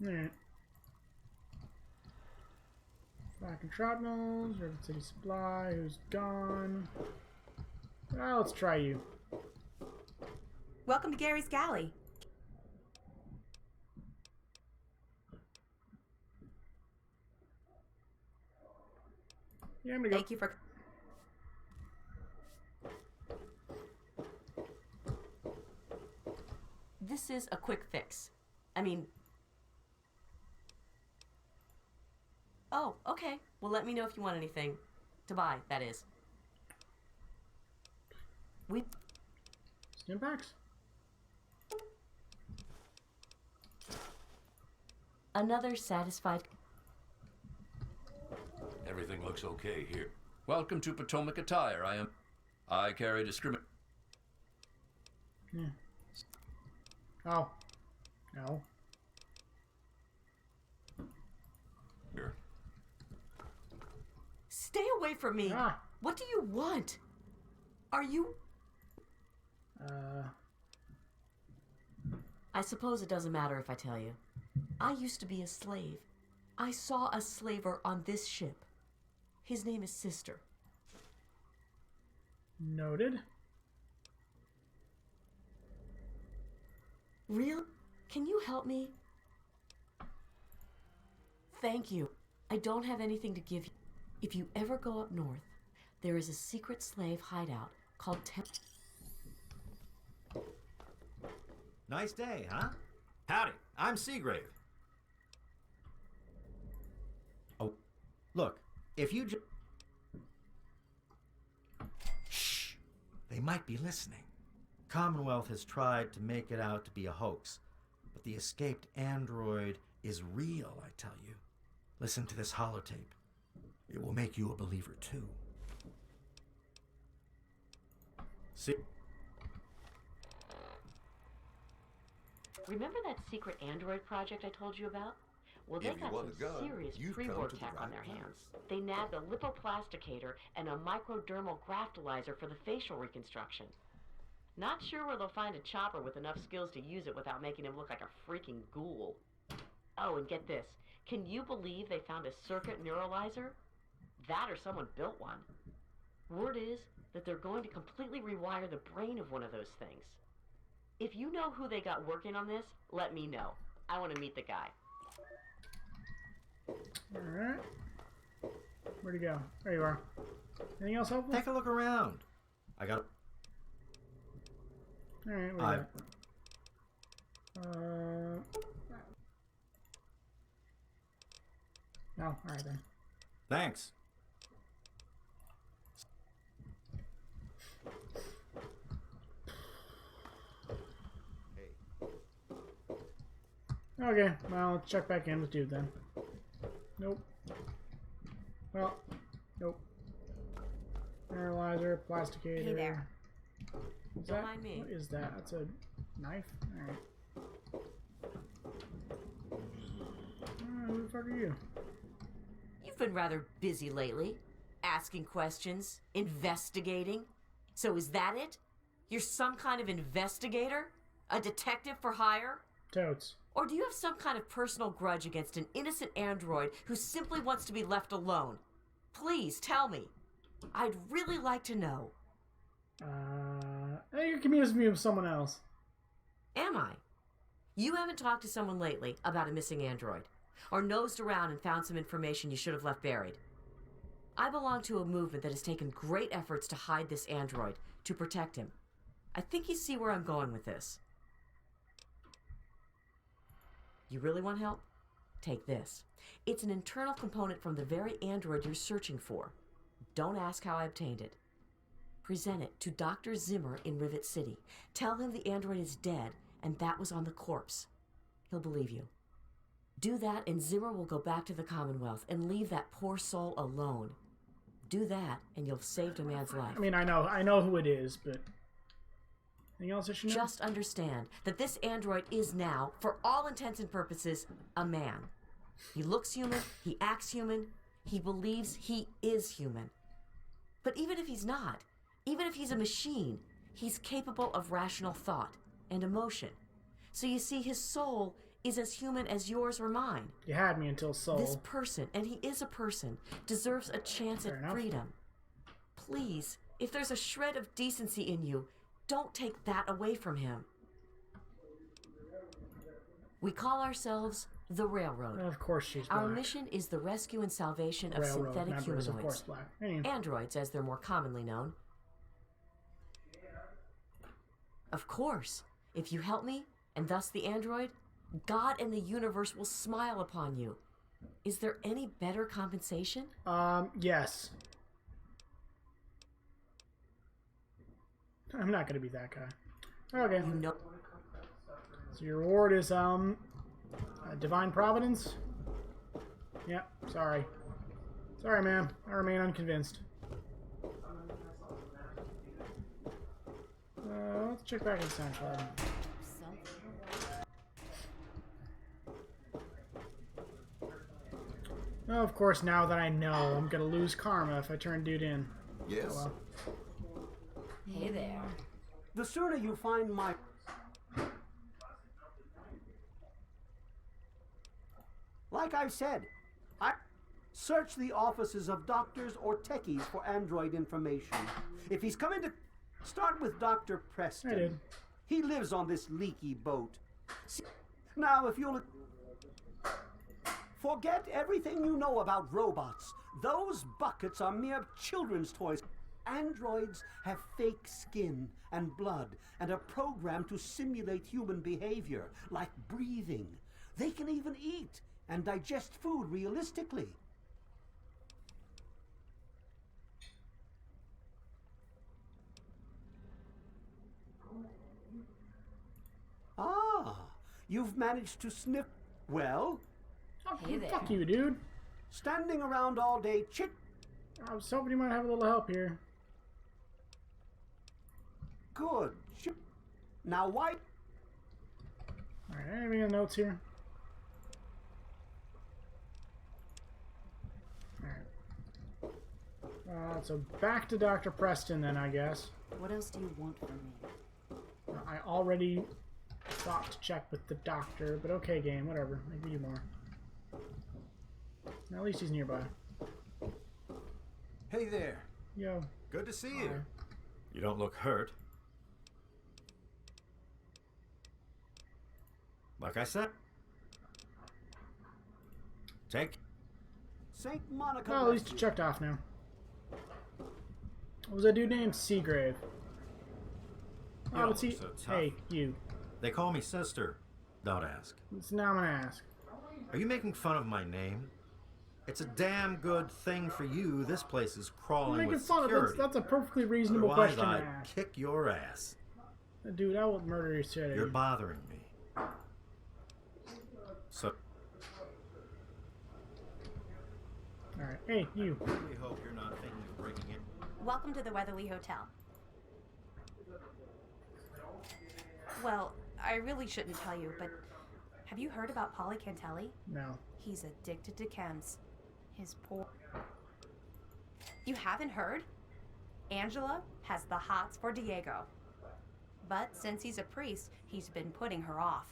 Alright. Black and Shrapnels, Rivet City Supply, who's gone? Well, let's try you. Welcome to Gary's Galley. Yeah, I'm gonna go. Thank you for... This is a quick fix. I mean... Oh, okay. Well, let me know if you want anything. To buy, that is. Stimpaks? Another satisfied... Everything looks okay here. Welcome to Potomac Attire. I carry discrimination. Yeah. Oh. No. Here. Stay away from me! Ah. What do you want? Are you... I suppose it doesn't matter if I tell you. I used to be a slave. I saw a slaver on this ship. His name is Sister. Noted. Real? Can you help me? Thank you. I don't have anything to give you. If you ever go up north, there is a secret slave hideout called Nice day, huh? Howdy, I'm Seagrave. Oh, look, if you just... Shh! They might be listening. Commonwealth has tried to make it out to be a hoax, but the escaped android is real, I tell you. Listen to this holotape. It will make you a believer, too. See? Remember that secret android project I told you about? Well, they If you got want some a gun, serious you've come pre-war to the tech on right their place. hands. They nabbed a lipoplasticator and a microdermal graftalizer for the facial reconstruction. Not sure where they'll find a chopper with enough skills to use it without making him look like a freaking ghoul. Oh, and get this. Can you believe they found a circuit neuralizer? That or someone built one. Word is that they're going to completely rewire the brain of one of those things. If you know who they got working on this, let me know. I want to meet the guy. Alright. Where'd he go? There you are. Anything else helpful? Take a look around. I got... Alright, what do you got? No, alright then. Thanks. Okay, well, let's check back in with dude then. Nope. Well, nope. Neuralizer, plasticator. Hey there. Don't mind me. What is that? That's a knife? Alright. Who the fuck are you? You've been rather busy lately. Asking questions, investigating. So is that it? You're some kind of investigator? A detective for hire? Totes. Or do you have some kind of personal grudge against an innocent android who simply wants to be left alone? Please tell me. I'd really like to know. You're confusing me with someone else. Am I? You haven't talked to someone lately about a missing android, or nosed around and found some information you should have left buried. I belong to a movement that has taken great efforts to hide this android, to protect him. I think you see where I'm going with this. You really want help? Take this. It's an internal component from the very android you're searching for. Don't ask how I obtained it. Present it to Dr. Zimmer in Rivet City. Tell him the android is dead and that was on the corpse. He'll believe you. Do that and Zimmer will go back to the Commonwealth and leave that poor soul alone. Do that and you'll have saved a man's life. I mean, I know who it is, but... Anything else I should know? Just understand that this android is now, for all intents and purposes, a man. He looks human, he acts human, he believes he is human. But even if he's not, even if he's a machine, he's capable of rational thought and emotion. So you see, his soul is as human as yours or mine. You had me until soul. This person, and he is a person, deserves a chance Fair at enough. freedom. Please, if there's a shred of decency in you, don't take that away from him. We call ourselves the Railroad. Of course she's black. Our mission is the rescue and salvation of Railroad synthetic members, of humanoids. course, black. Anyway. Androids, as they're more commonly known. Of course, if you help me, and thus the android, God and the universe will smile upon you. Is there any better compensation? Yes. I'm not gonna be that guy. Okay. You know. So your reward is divine providence. Yep. Sorry. Sorry, ma'am. I remain unconvinced. Let's check back in Central. Oh, of course, now that I know, I'm gonna lose karma if I turn dude in. Yes. Oh, well. Hey there. The sooner you find my... Like I said, Search the offices of doctors or techies for android information. If he's coming to... Start with Dr. Preston. I did. He lives on this leaky boat. See, now, if you'll... Forget everything you know about robots. Those buckets are mere children's toys. Androids have fake skin and blood and are programmed to simulate human behavior, like breathing. They can even eat and digest food realistically. Ah, you've managed to sniff... Well? Hey there. Fuck you, dude. Standing around all day chit... I was hoping you might have a little help here. Good. Now why... Alright, any notes here? Alright. So back to Dr. Preston then, I guess. What else do you want from me? I already thought to check with the doctor, but okay, game, whatever. I'll give you more. At least he's nearby. Hey there. Yo. Good to see you. You don't look hurt. Like I said. Take. St. Monica. Well, at least you checked off now. What was that dude named Seagrave? Oh, let's see. Hey, you. They call me sister. Don't ask. So now I'm gonna ask. Are you making fun of my name? It's a damn good thing for you. This place is crawling with security. That's a perfectly reasonable Otherwise, question to I'd ask. kick your ass. Dude, I will murder your shit. You're bothering me. So. Alright, hey, you. I really hope you're not thinking of breaking in. Welcome to the Weatherly Hotel. Well, I really shouldn't tell you, but have you heard about Polly Cantelli? No. He's addicted to chems. His poor... You haven't heard? Angela has the hots for Diego. But since he's a priest, he's been putting her off.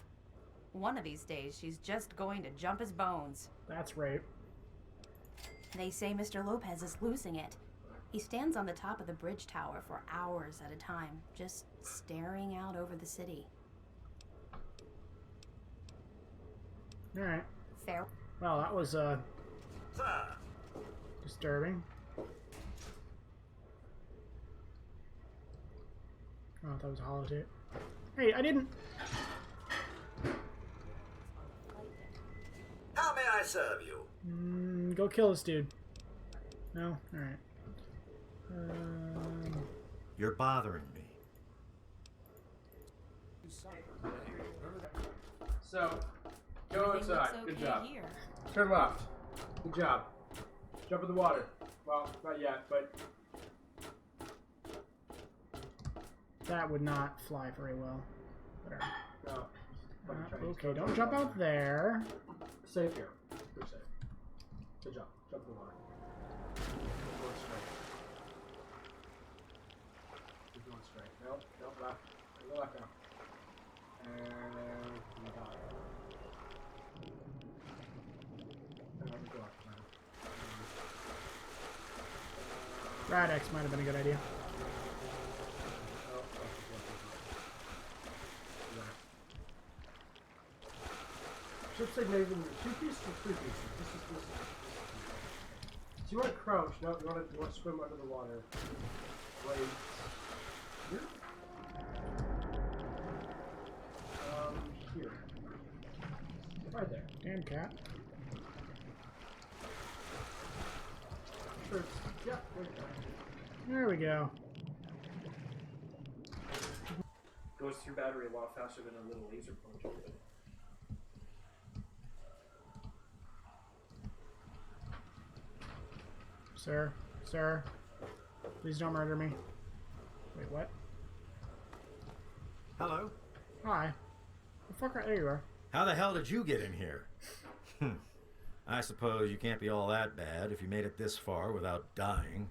One of these days, she's just going to jump his bones. That's rape. They say Mr. Lopez is losing it. He stands on the top of the bridge tower for hours at a time, just staring out over the city. Alright. Fair. Well, that was, disturbing. Oh, that was a holotape. Hey, I didn't... How may I serve you? Go kill this dude. No? Alright. You're bothering me. So, go outside. Okay Good job. here. Turn left. Good job. Jump in the water. Well, not yet, but... That would not fly very well. Whatever. No. Okay, don't jump out there. Safe here. You're safe. Good job. Jump in the water. Keep going straight. Keep going straight. Nope. Nope. Left. Go left now. And you got it. And let me go left now. Radex might have been a good idea. Should say maybe 2 pieces or 3 pieces. This is. So you want to crouch? No, you want to swim under the water. Right here. Here. Right there. Damn cat. Sure. Yeah. There you go. There we go. Goes through battery a lot faster than a little laser pointer would. Sir, sir, please don't murder me. Wait, what? Hello. Hi. The fuck are... There you are. How the hell did you get in here? I suppose you can't be all that bad if you made it this far without dying.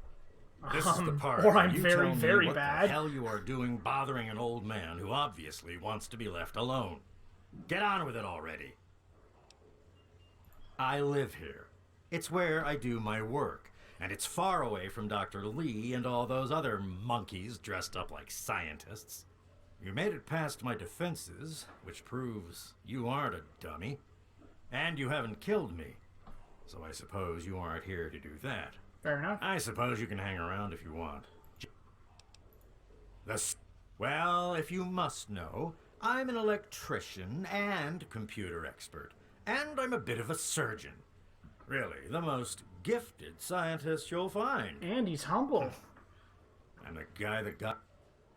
This is the part or where I'm you very, tell me very what bad. the hell you are doing bothering an old man who obviously wants to be left alone. Get on with it already. I live here. It's where I do my work, and it's far away from Dr. Lee and all those other monkeys dressed up like scientists. You made it past my defenses, which proves you aren't a dummy. And you haven't killed me. So I suppose you aren't here to do that. Fair enough. I suppose you can hang around if you want. Well, if you must know, I'm an electrician and computer expert. And I'm a bit of a surgeon. Really, the most gifted scientist you'll find. And he's humble. I'm the guy that got...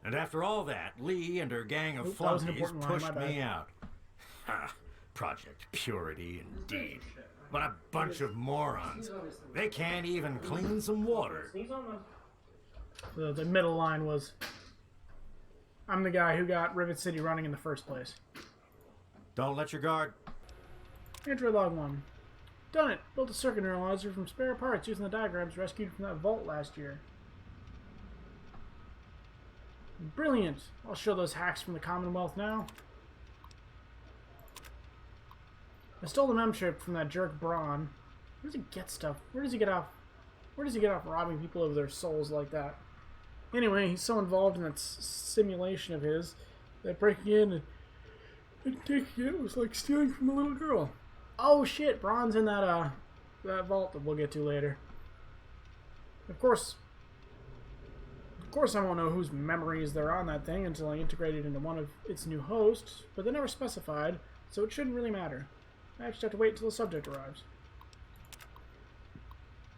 And after all that, Lee and her gang of Oop, that was an flunkies important line, pushed my me bad. out. Ha! Project Purity, indeed. What a bunch of morons. They can't even clean some water. The middle line was, I'm the guy who got Rivet City running in the first place. Don't let your guard... Entry log 1. Done it. Built a circuit analyzer from spare parts using the diagrams rescued from that vault last year. Brilliant. I'll show those hacks from the Commonwealth now. I stole the mem chip from that jerk Braun. Where does he get stuff? Where does he get off? Where does he get off robbing people of their souls like that? Anyway, he's so involved in that simulation of his that breaking in and taking it was like stealing from a little girl. Oh shit, Braun's in that vault that we'll get to later. Of course I won't know whose memories they're on that thing until I integrate it into one of its new hosts, but they never specified, so it shouldn't really matter. I just have to wait until the subject arrives.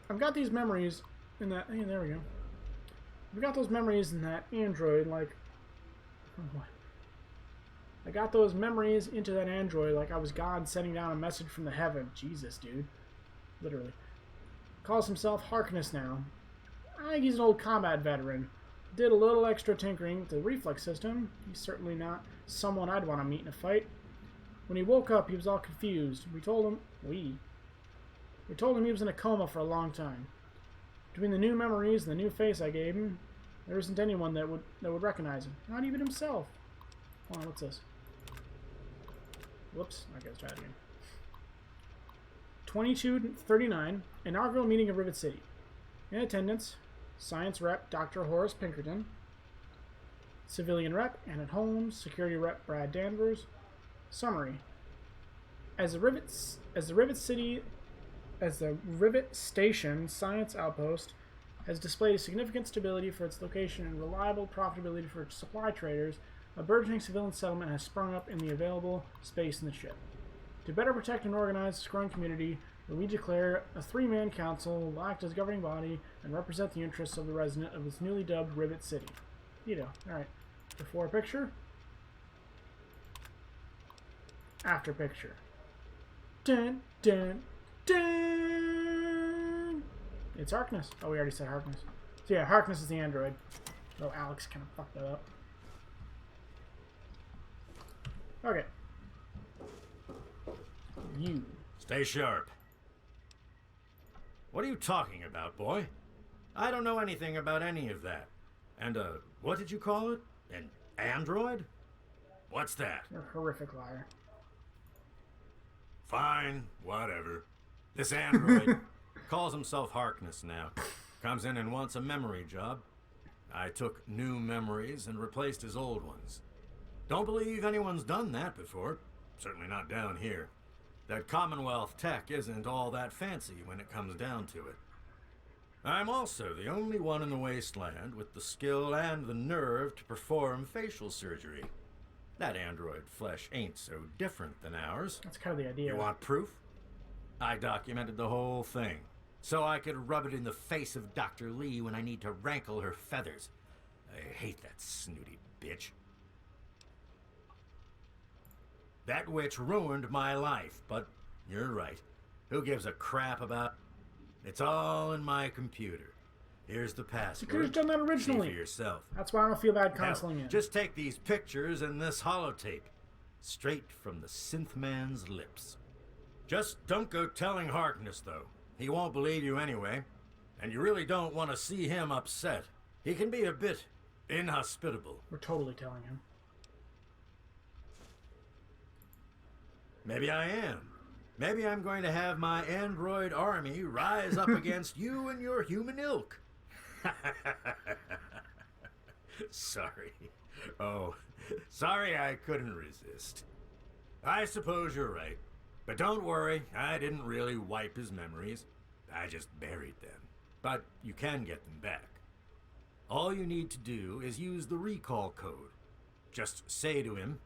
I've got these memories in that... Hey, there we go. I've got those memories in that android, like... What? I got those memories into that android like I was God sending down a message from the heaven. Jesus, dude. Literally. Calls himself Harkness now. I think he's an old combat veteran. Did a little extra tinkering with the reflex system. He's certainly not someone I'd want to meet in a fight. When he woke up, he was all confused. We told him he was in a coma for a long time. Between the new memories and the new face I gave him, there isn't anyone that would recognize him. Not even himself. Hold on, what's this? Whoops, I gotta try it again. 2239, inaugural meeting of Rivet City. In attendance, Science Rep Dr. Horace Pinkerton, Civilian Rep Annette Holmes, Security Rep Brad Danvers. Summary: As the Rivet Station Science Outpost has displayed significant stability for its location and reliable profitability for its supply traders, a burgeoning civilian settlement has sprung up in the available space in the ship. To better protect and organize this growing community, we declare a three-man council will act as governing body and represent the interests of the resident of this newly dubbed Rivet City. Neato. Alright. Before picture. After picture. Dun, dun, dun! It's Harkness. Oh, we already said Harkness. So yeah, Harkness is the android. Though Alex kind of fucked that up. Okay. You. Stay sharp. What are you talking about, boy? I don't know anything about any of that. And, what did you call it? An android? What's that? You're a horrific liar. Fine, whatever. This android calls himself Harkness now. Comes in and wants a memory job. I took new memories and replaced his old ones. Don't believe anyone's done that before. Certainly not down here. That Commonwealth tech isn't all that fancy when it comes down to it. I'm also the only one in the wasteland with the skill and the nerve to perform facial surgery. That android flesh ain't so different than ours. That's kind of the idea. You want proof? I documented the whole thing, so I could rub it in the face of Dr. Lee when I need to rankle her feathers. I hate that snooty bitch. That witch ruined my life, but you're right. Who gives a crap about... It's all in my computer. Here's the password. You could have done that originally. See for yourself. That's why I don't feel bad canceling it. Just take these pictures and this holotape. Straight from the synth man's lips. Just don't go telling Harkness, though. He won't believe you anyway. And you really don't want to see him upset. He can be a bit inhospitable. We're totally telling him. Maybe I am. Maybe I'm going to have my android army rise up against you and your human ilk. Sorry. Oh, sorry I couldn't resist. I suppose you're right. But don't worry, I didn't really wipe his memories. I just buried them. But you can get them back. All you need to do is use the recall code. Just say to him,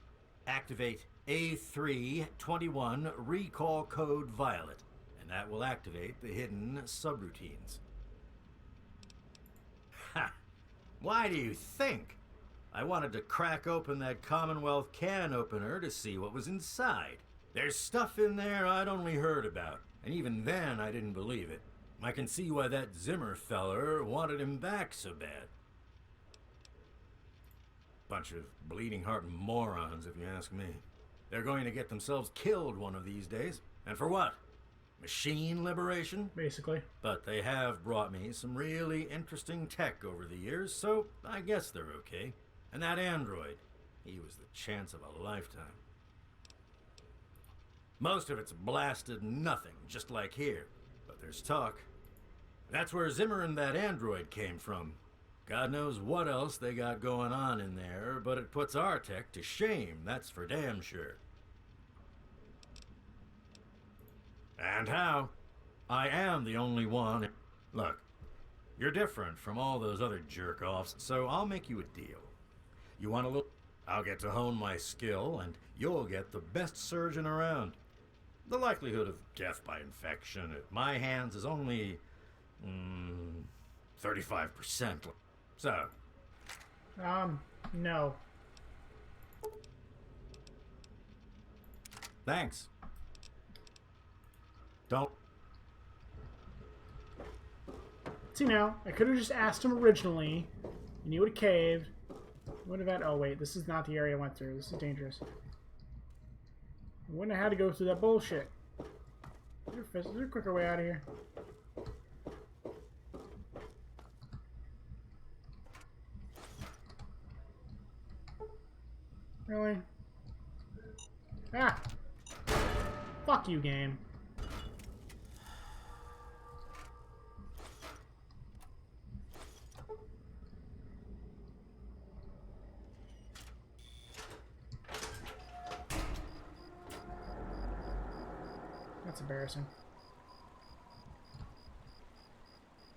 activate A321 recall code Violet, and that will activate the hidden subroutines. Ha! Why do you think? I wanted to crack open that Commonwealth can opener to see what was inside. There's stuff in there I'd only heard about, and even then I didn't believe it. I can see why that Zimmer feller wanted him back so bad. Bunch of bleeding heart morons, if you ask me. They're going to get themselves killed one of these days. And for what? Machine liberation? Basically. But they have brought me some really interesting tech over the years, so I guess they're okay. And that android, he was the chance of a lifetime. Most of it's blasted nothing, just like here. But there's talk. That's where Zimmer and that android came from. God knows what else they got going on in there, but it puts our tech to shame, that's for damn sure. And how? I am the only one. Look, you're different from all those other jerk-offs, so I'll make you a deal. You want a little? I'll get to hone my skill, and you'll get the best surgeon around. The likelihood of death by infection at my hands is only 35%. So. No. Thanks. Don't. See now, I could have just asked him originally, and he would have caved. Would have had. Oh wait, this is not the area I went through. This is dangerous. I wouldn't have had to go through that bullshit. Is there a quicker way out of here? Really? Ah! Fuck you, game. That's embarrassing.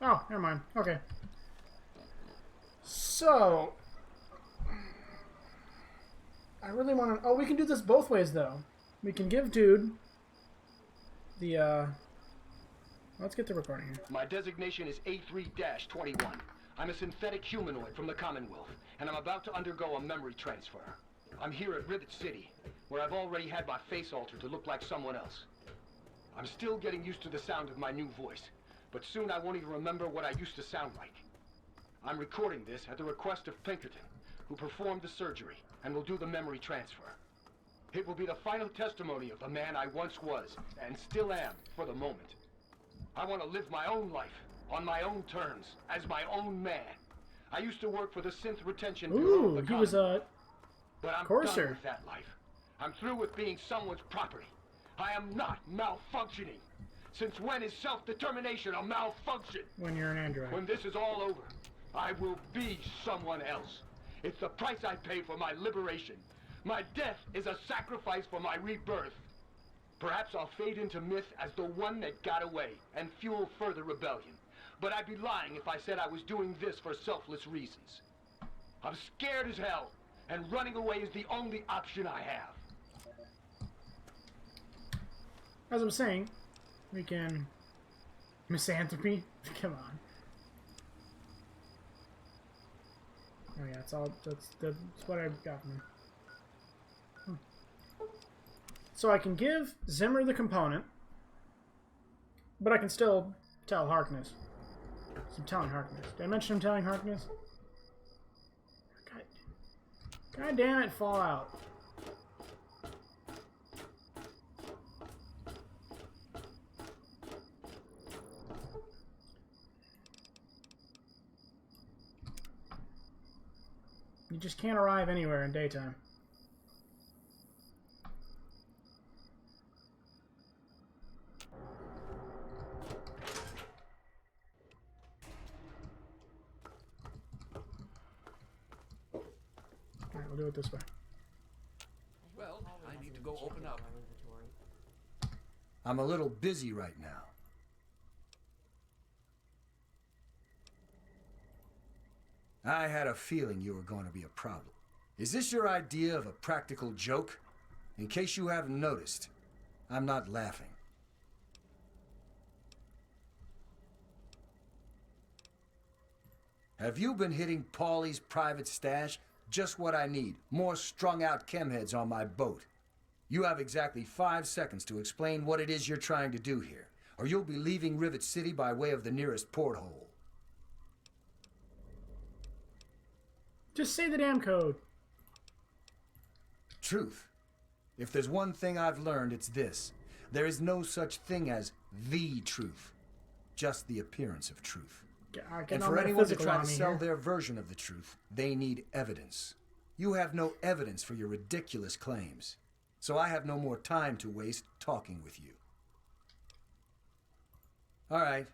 Oh, never mind. Okay. So, I really want to... Oh, we can do this both ways, though. We can give dude the, Let's get the recording here. My designation is A3-21. I'm a synthetic humanoid from the Commonwealth, and I'm about to undergo a memory transfer. I'm here at Rivet City, where I've already had my face altered to look like someone else. I'm still getting used to the sound of my new voice, but soon I won't even remember what I used to sound like. I'm recording this at the request of Pinkerton, who performed the surgery and will do the memory transfer. It will be the final testimony of the man I once was, and still am, for the moment. I want to live my own life, on my own terms, as my own man. I used to work for the Synth Retention Bureau of the he was a But I'm courser. done with that life. I'm through with being someone's property. I am not malfunctioning. Since when is self-determination a malfunction? When you're an android. When this is all over, I will be someone else. It's the price I pay for my liberation. My death is a sacrifice for my rebirth. Perhaps I'll fade into myth as the one that got away and fuel further rebellion. But I'd be lying if I said I was doing this for selfless reasons. I'm scared as hell, and running away is the only option I have. As I'm saying, we can... Misanthropy? Come on. Oh yeah, it's all... That's what I've got from him. So I can give Zimmer the component, but I can still tell Harkness. So I'm telling Harkness. Did I mention I'm telling Harkness? God damn it, Fallout. You just can't arrive anywhere in daytime. do it this way. Well, I need to go open up. I'm a little busy right now. I had a feeling you were going to be a problem. Is this your idea of a practical joke? In case you haven't noticed, I'm not laughing. Have you been hitting Paulie's private stash? Just what I need. More strung-out chemheads on my boat. You have exactly 5 seconds to explain what it is you're trying to do here, or you'll be leaving Rivet City by way of the nearest porthole. Just say the damn code. Truth. If there's one thing I've learned, it's this. There is no such thing as the truth. Just the appearance of truth. And for anyone to try to sell their version of the truth, they need evidence. You have no evidence for your ridiculous claims. So I have no more time to waste talking with you. All right,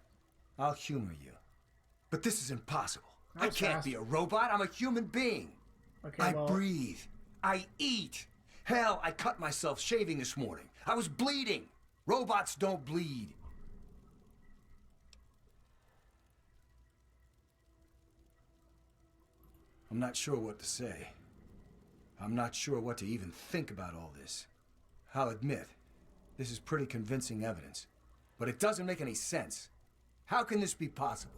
I'll humor you. But this is impossible. I can't be a robot. I'm a human being. Okay, I breathe. I eat. Hell, I cut myself shaving this morning. I was bleeding. Robots don't bleed. I'm not sure what to say. I'm not sure what to even think about all this. I'll admit, this is pretty convincing evidence. But it doesn't make any sense. How can this be possible?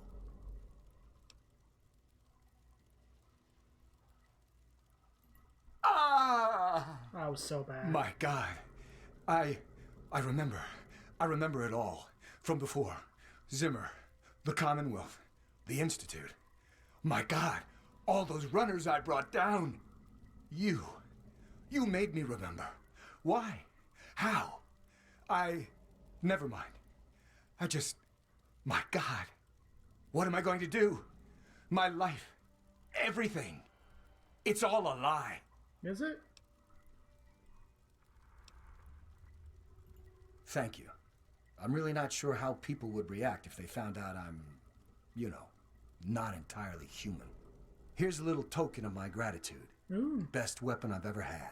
Ah! That was so bad. My God. I remember. I remember it all. From before. Zimmer. The Commonwealth. The Institute. My God. All those runners I brought down. You made me remember. Why? How? Never mind. My God. What am I going to do? My life. Everything. It's all a lie. Is it? Thank you. I'm really not sure how people would react if they found out I'm, not entirely human. Here's a little token of my gratitude. Best weapon I've ever had.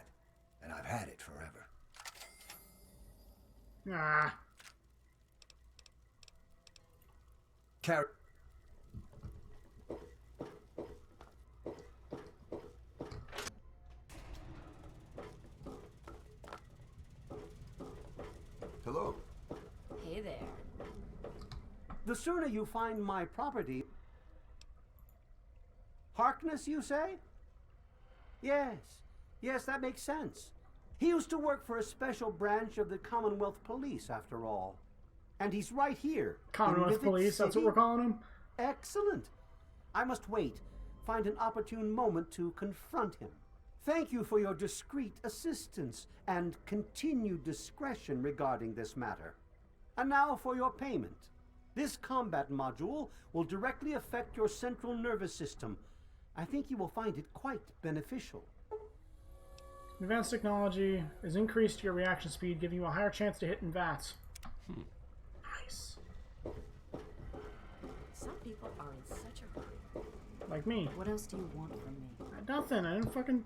And I've had it forever. Ah. Hello. Hey there. The sooner you find my property... Harkness, you say? Yes, that makes sense. He used to work for a special branch of the Commonwealth Police, after all. And he's right here. Commonwealth Police, that's what we're calling him? Excellent. I must wait. Find an opportune moment to confront him. Thank you for your discreet assistance and continued discretion regarding this matter. And now for your payment. This combat module will directly affect your central nervous system. I think you will find it quite beneficial. Advanced technology has increased your reaction speed, giving you a higher chance to hit in VATS. Nice. Some people are in such a hurry. Like me. What else do you want from me? Nothing. I didn't fucking...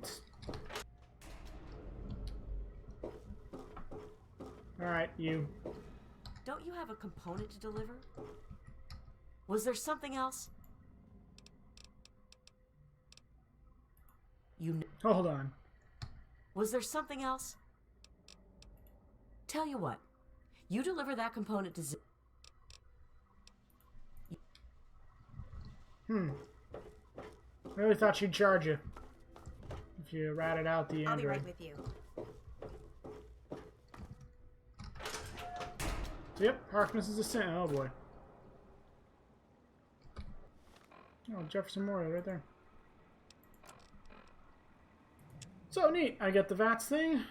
Alright, you. Don't you have a component to deliver? Was there something else? Hold on. Was there something else? Tell you what. You deliver that component to I really thought she'd charge you. If you ratted out the android. I'll be right with you. Yep, Harkness is a sin. Oh boy. Oh, Jefferson Memorial right there. So neat. I get the VATS thing.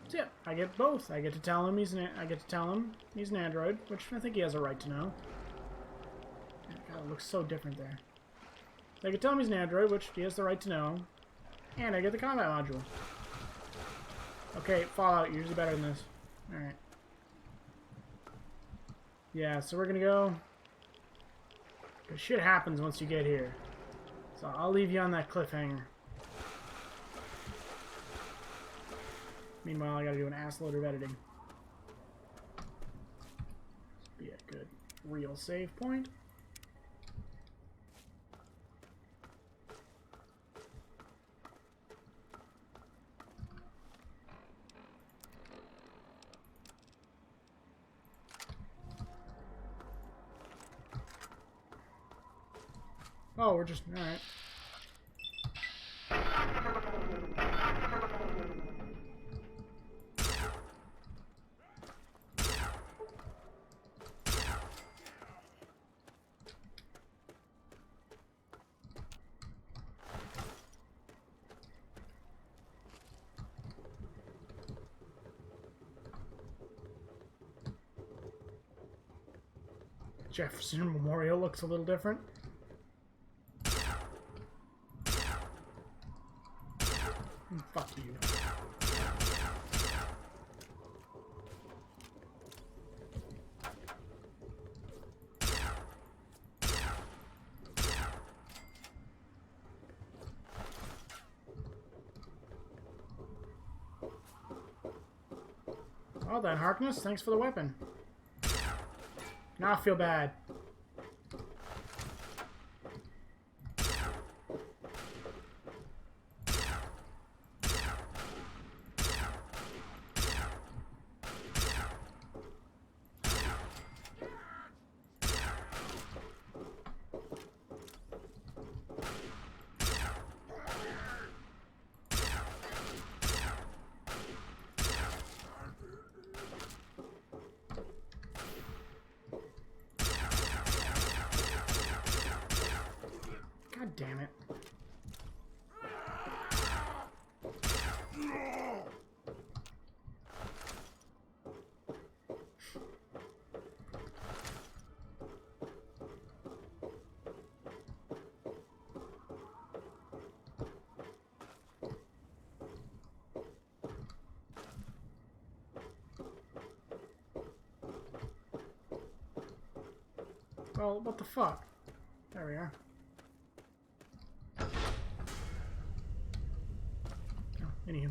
So yeah, I get both. I get to tell him he's an android, which I think he has a right to know. God, it looks so different there. So I can tell him he's an android, which he has the right to know. And I get the combat module. Okay, Fallout, you're usually better than this. Alright. Yeah, so we're gonna go. Cause shit happens once you get here. So I'll leave you on that cliffhanger. Meanwhile, I gotta do an assload of editing. Be a good real save point. Oh, we're just alright. Jefferson Memorial looks a little different. Fuck you. Well then, Harkness, thanks for the weapon. Now I feel bad. God damn it. Well, what the fuck? There we are. Anywho.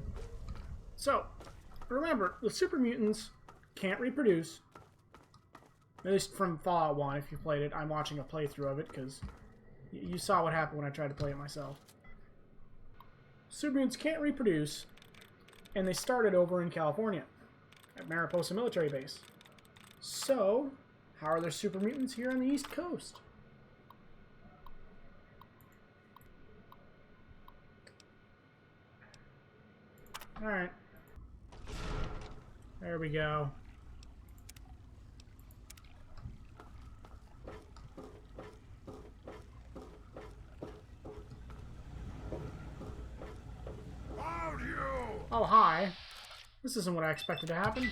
So, remember, the super mutants can't reproduce. At least from Fallout 1, if you played it. I'm watching a playthrough of it, because you saw what happened when I tried to play it myself. Super mutants can't reproduce, and they started over in California, at Mariposa Military Base. So, how are there super mutants here on the East Coast? Alright. There we go. Oh, hi. This isn't what I expected to happen.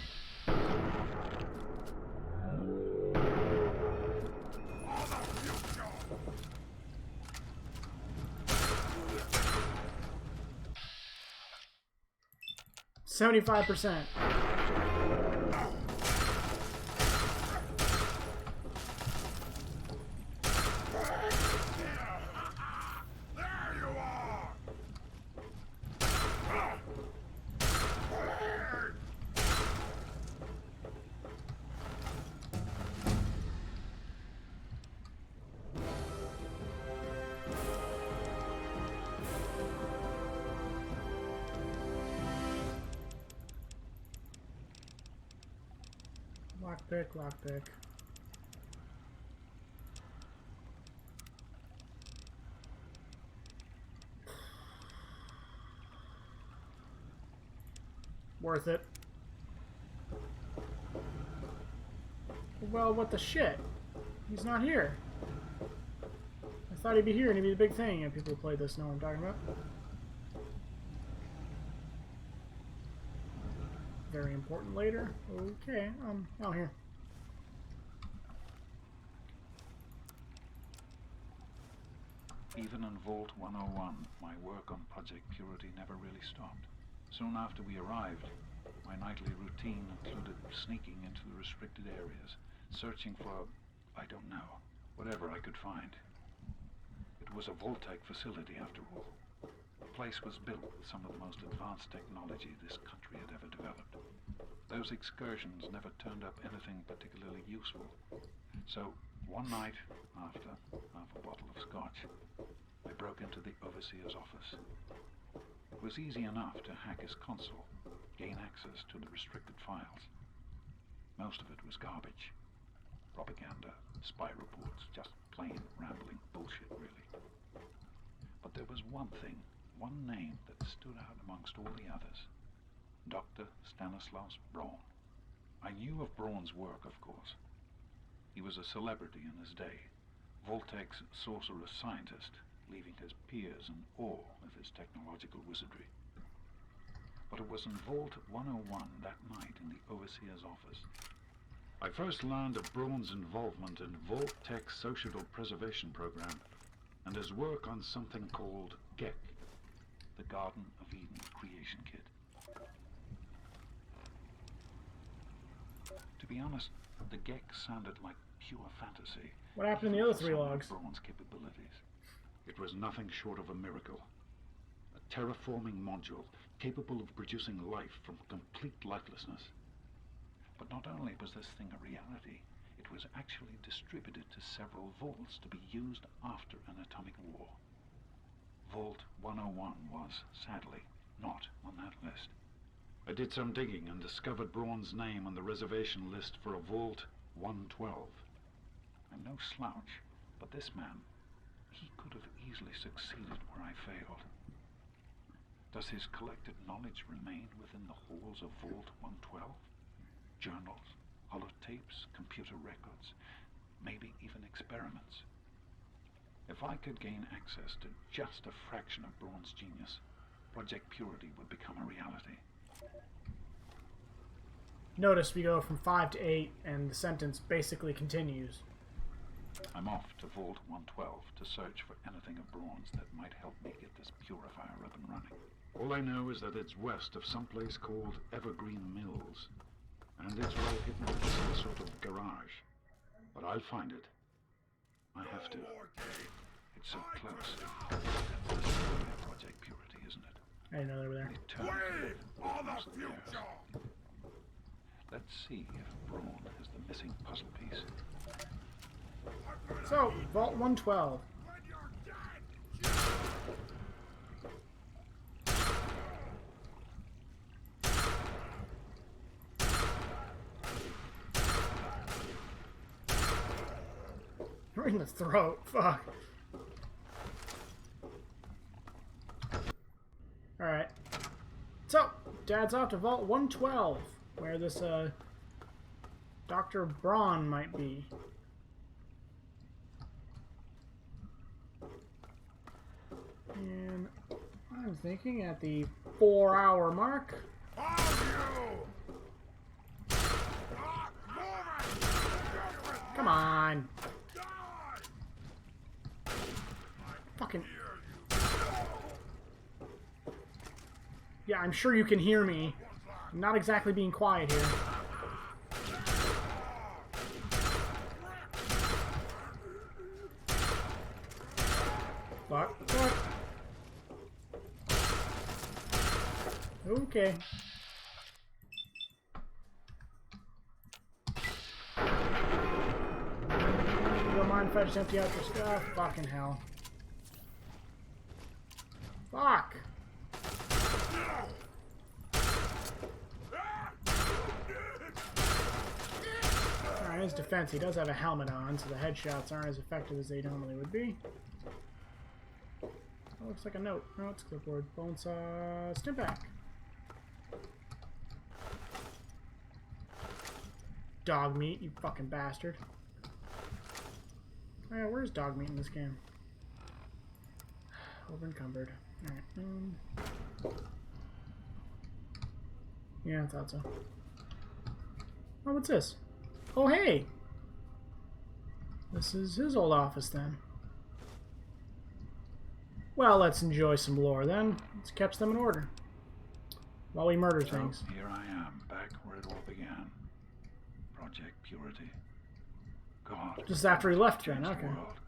75%. Lockpick, lockpick. Worth it. Well, what the shit? He's not here. I thought he'd be here and he'd be the big thing, and people who play this know what I'm talking about. Very important later. Okay, out here. Even in Vault 101, my work on Project Purity never really stopped. Soon after we arrived, my nightly routine included sneaking into the restricted areas, searching for, I don't know, whatever I could find. It was a Voltec facility after all. The place was built with some of the most advanced technology this country had ever developed. Those excursions never turned up anything particularly useful. So, one night, after half a bottle of scotch, I broke into the overseer's office. It was easy enough to hack his console, gain access to the restricted files. Most of it was garbage. Propaganda, spy reports, just plain rambling bullshit, really. But there was one thing, one name that stood out amongst all the others. Dr. Stanislaus Braun. I knew of Braun's work, of course. He was a celebrity in his day, Voltec's sorcerous scientist, leaving his peers in awe of his technological wizardry. But it was in Vault 101 that night in the overseer's office I first learned of Braun's involvement in Voltec's Societal Preservation Program and his work on something called GEC, the Garden of Eden Creation Kit. To be honest, the GEC sounded like pure fantasy. What happened in the other 3 logs? Braun's capabilities. It was nothing short of a miracle. A terraforming module capable of producing life from complete lifelessness. But not only was this thing a reality, it was actually distributed to several vaults to be used after an atomic war. Vault 101 was, sadly, not on that list. I did some digging and discovered Braun's name on the reservation list for a Vault 112. I'm no slouch, but this man, he could have easily succeeded where I failed. Does his collected knowledge remain within the halls of Vault 112? Journals, holotapes, computer records, maybe even experiments. If I could gain access to just a fraction of Braun's genius, Project Purity would become a reality. Notice we go from 5 to 8, and the sentence basically continues. I'm off to Vault 112 to search for anything of Braun's that might help me get this purifier up and running. All I know is that it's west of some place called Evergreen Mills, and it's well hidden in some sort of garage. But I'll find it. I have to. It's so close. That's the story of Project Purity, isn't it? I didn't know they were there. Let's see if Braun has the missing puzzle piece. So, Vault 112. We're in the throat. Fuck. Alright. So, Dad's off to Vault 112, where this, Dr. Braun might be. And I'm thinking at the 4-hour mark. Come on. Fucking. Yeah, I'm sure you can hear me. I'm not exactly being quiet here. Fuck. Okay. You don't mind if I just empty out your stuff? Fucking hell. Fuck! Alright, in his defense, he does have a helmet on, so the headshots aren't as effective as they normally would be. That looks like a note. Oh, it's a clipboard. Bone saw. Stimpack. Dog meat, you fucking bastard. Oh yeah, where's dog meat in this game? Over encumbered. Alright. Yeah, I thought so. Oh, what's this? Oh, hey! This is his old office then. Well, let's enjoy some lore then. Let's catch them in order. While we murder things. Here I am, back where it all began. Project Purity. God. Just after he left, then. Okay. World.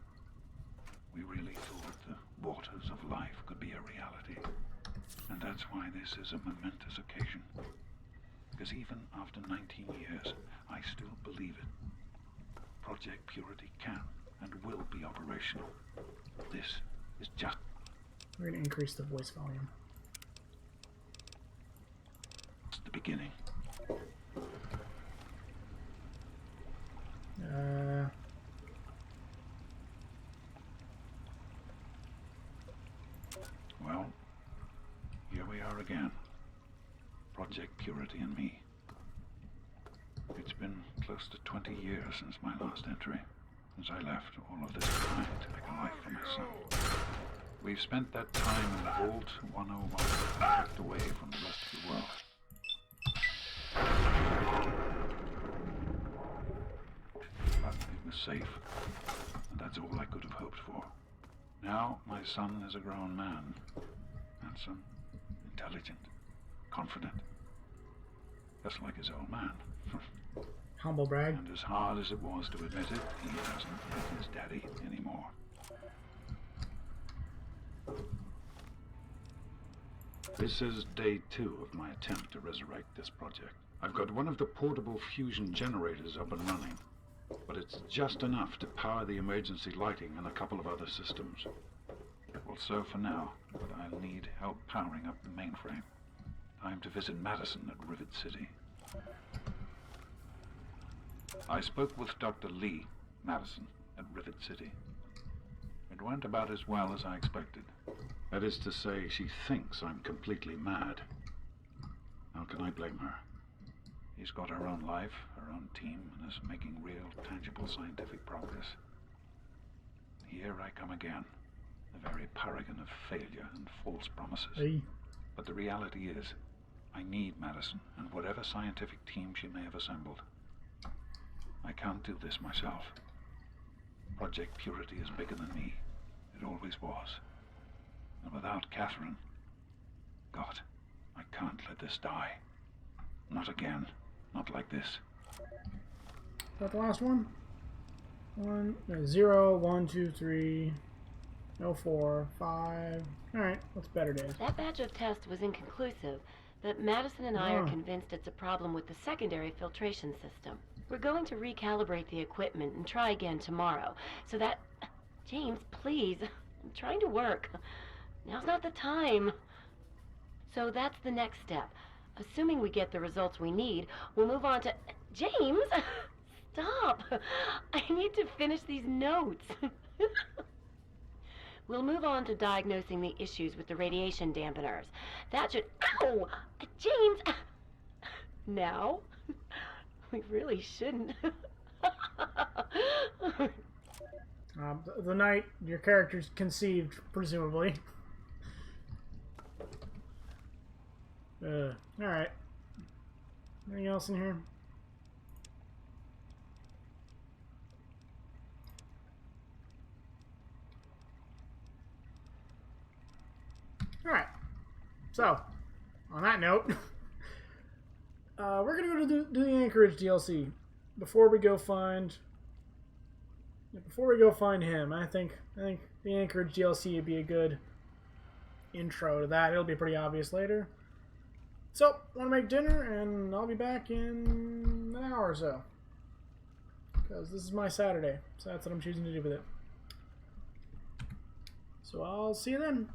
We really thought the waters of life could be a reality. And that's why this is a momentous occasion. Because even after 19 years, I still believe it. Project Purity can and will be operational. This is just... We're going to increase the voice volume. It's the beginning. Well, here we are again. Project Purity and me. It's been close to 20 years since my last entry, since I left all of this behind to make a life for myself. We've spent that time in Vault 101, tucked away from the rest of the world. But it was safe, and that's all I could have hoped for. Now my son is a grown man, handsome, intelligent, confident, just like his old man. Humble brag. And as hard as it was to admit it, he doesn't hate his daddy anymore. This is day 2 of my attempt to resurrect this project. I've got one of the portable fusion generators up and running, but it's just enough to power the emergency lighting and a couple of other systems. Well, so for now, but I'll need help powering up the mainframe. Time to visit Madison at Rivet City. I spoke with Dr. Lee, Madison, at Rivet City. It went about as well as I expected. That is to say, she thinks I'm completely mad. How can I blame her? She's got her own life, her own team, and is making real, tangible scientific progress. Here I come again, the very paragon of failure and false promises. Hey. But the reality is, I need Madison and whatever scientific team she may have assembled. I can't do this myself. Project Purity is bigger than me. It always was. And without Catherine, God, I can't let this die. Not again. Not like this. Is that the last one? 0, 1, 2, 3, no 4, 5. Alright, what's better days? That batch of tests was inconclusive, but Madison and I are convinced it's a problem with the secondary filtration system. We're going to recalibrate the equipment and try again tomorrow, so that... James, please. I'm trying to work. Now's not the time. So that's the next step. Assuming we get the results we need, we'll move on to... James! Stop! I need to finish these notes. We'll move on to diagnosing the issues with the radiation dampeners. That should... Ow! James! Now? We really shouldn't. The night your character's conceived, presumably. Alright. Anything else in here? Alright. So, on that note, we're gonna go do the Anchorage DLC before we go find him. I think the Anchorage DLC would be a good intro to that. It'll be pretty obvious later. So, I'm gonna make dinner, and I'll be back in an hour or so. Because this is my Saturday, so that's what I'm choosing to do with it. So I'll see you then.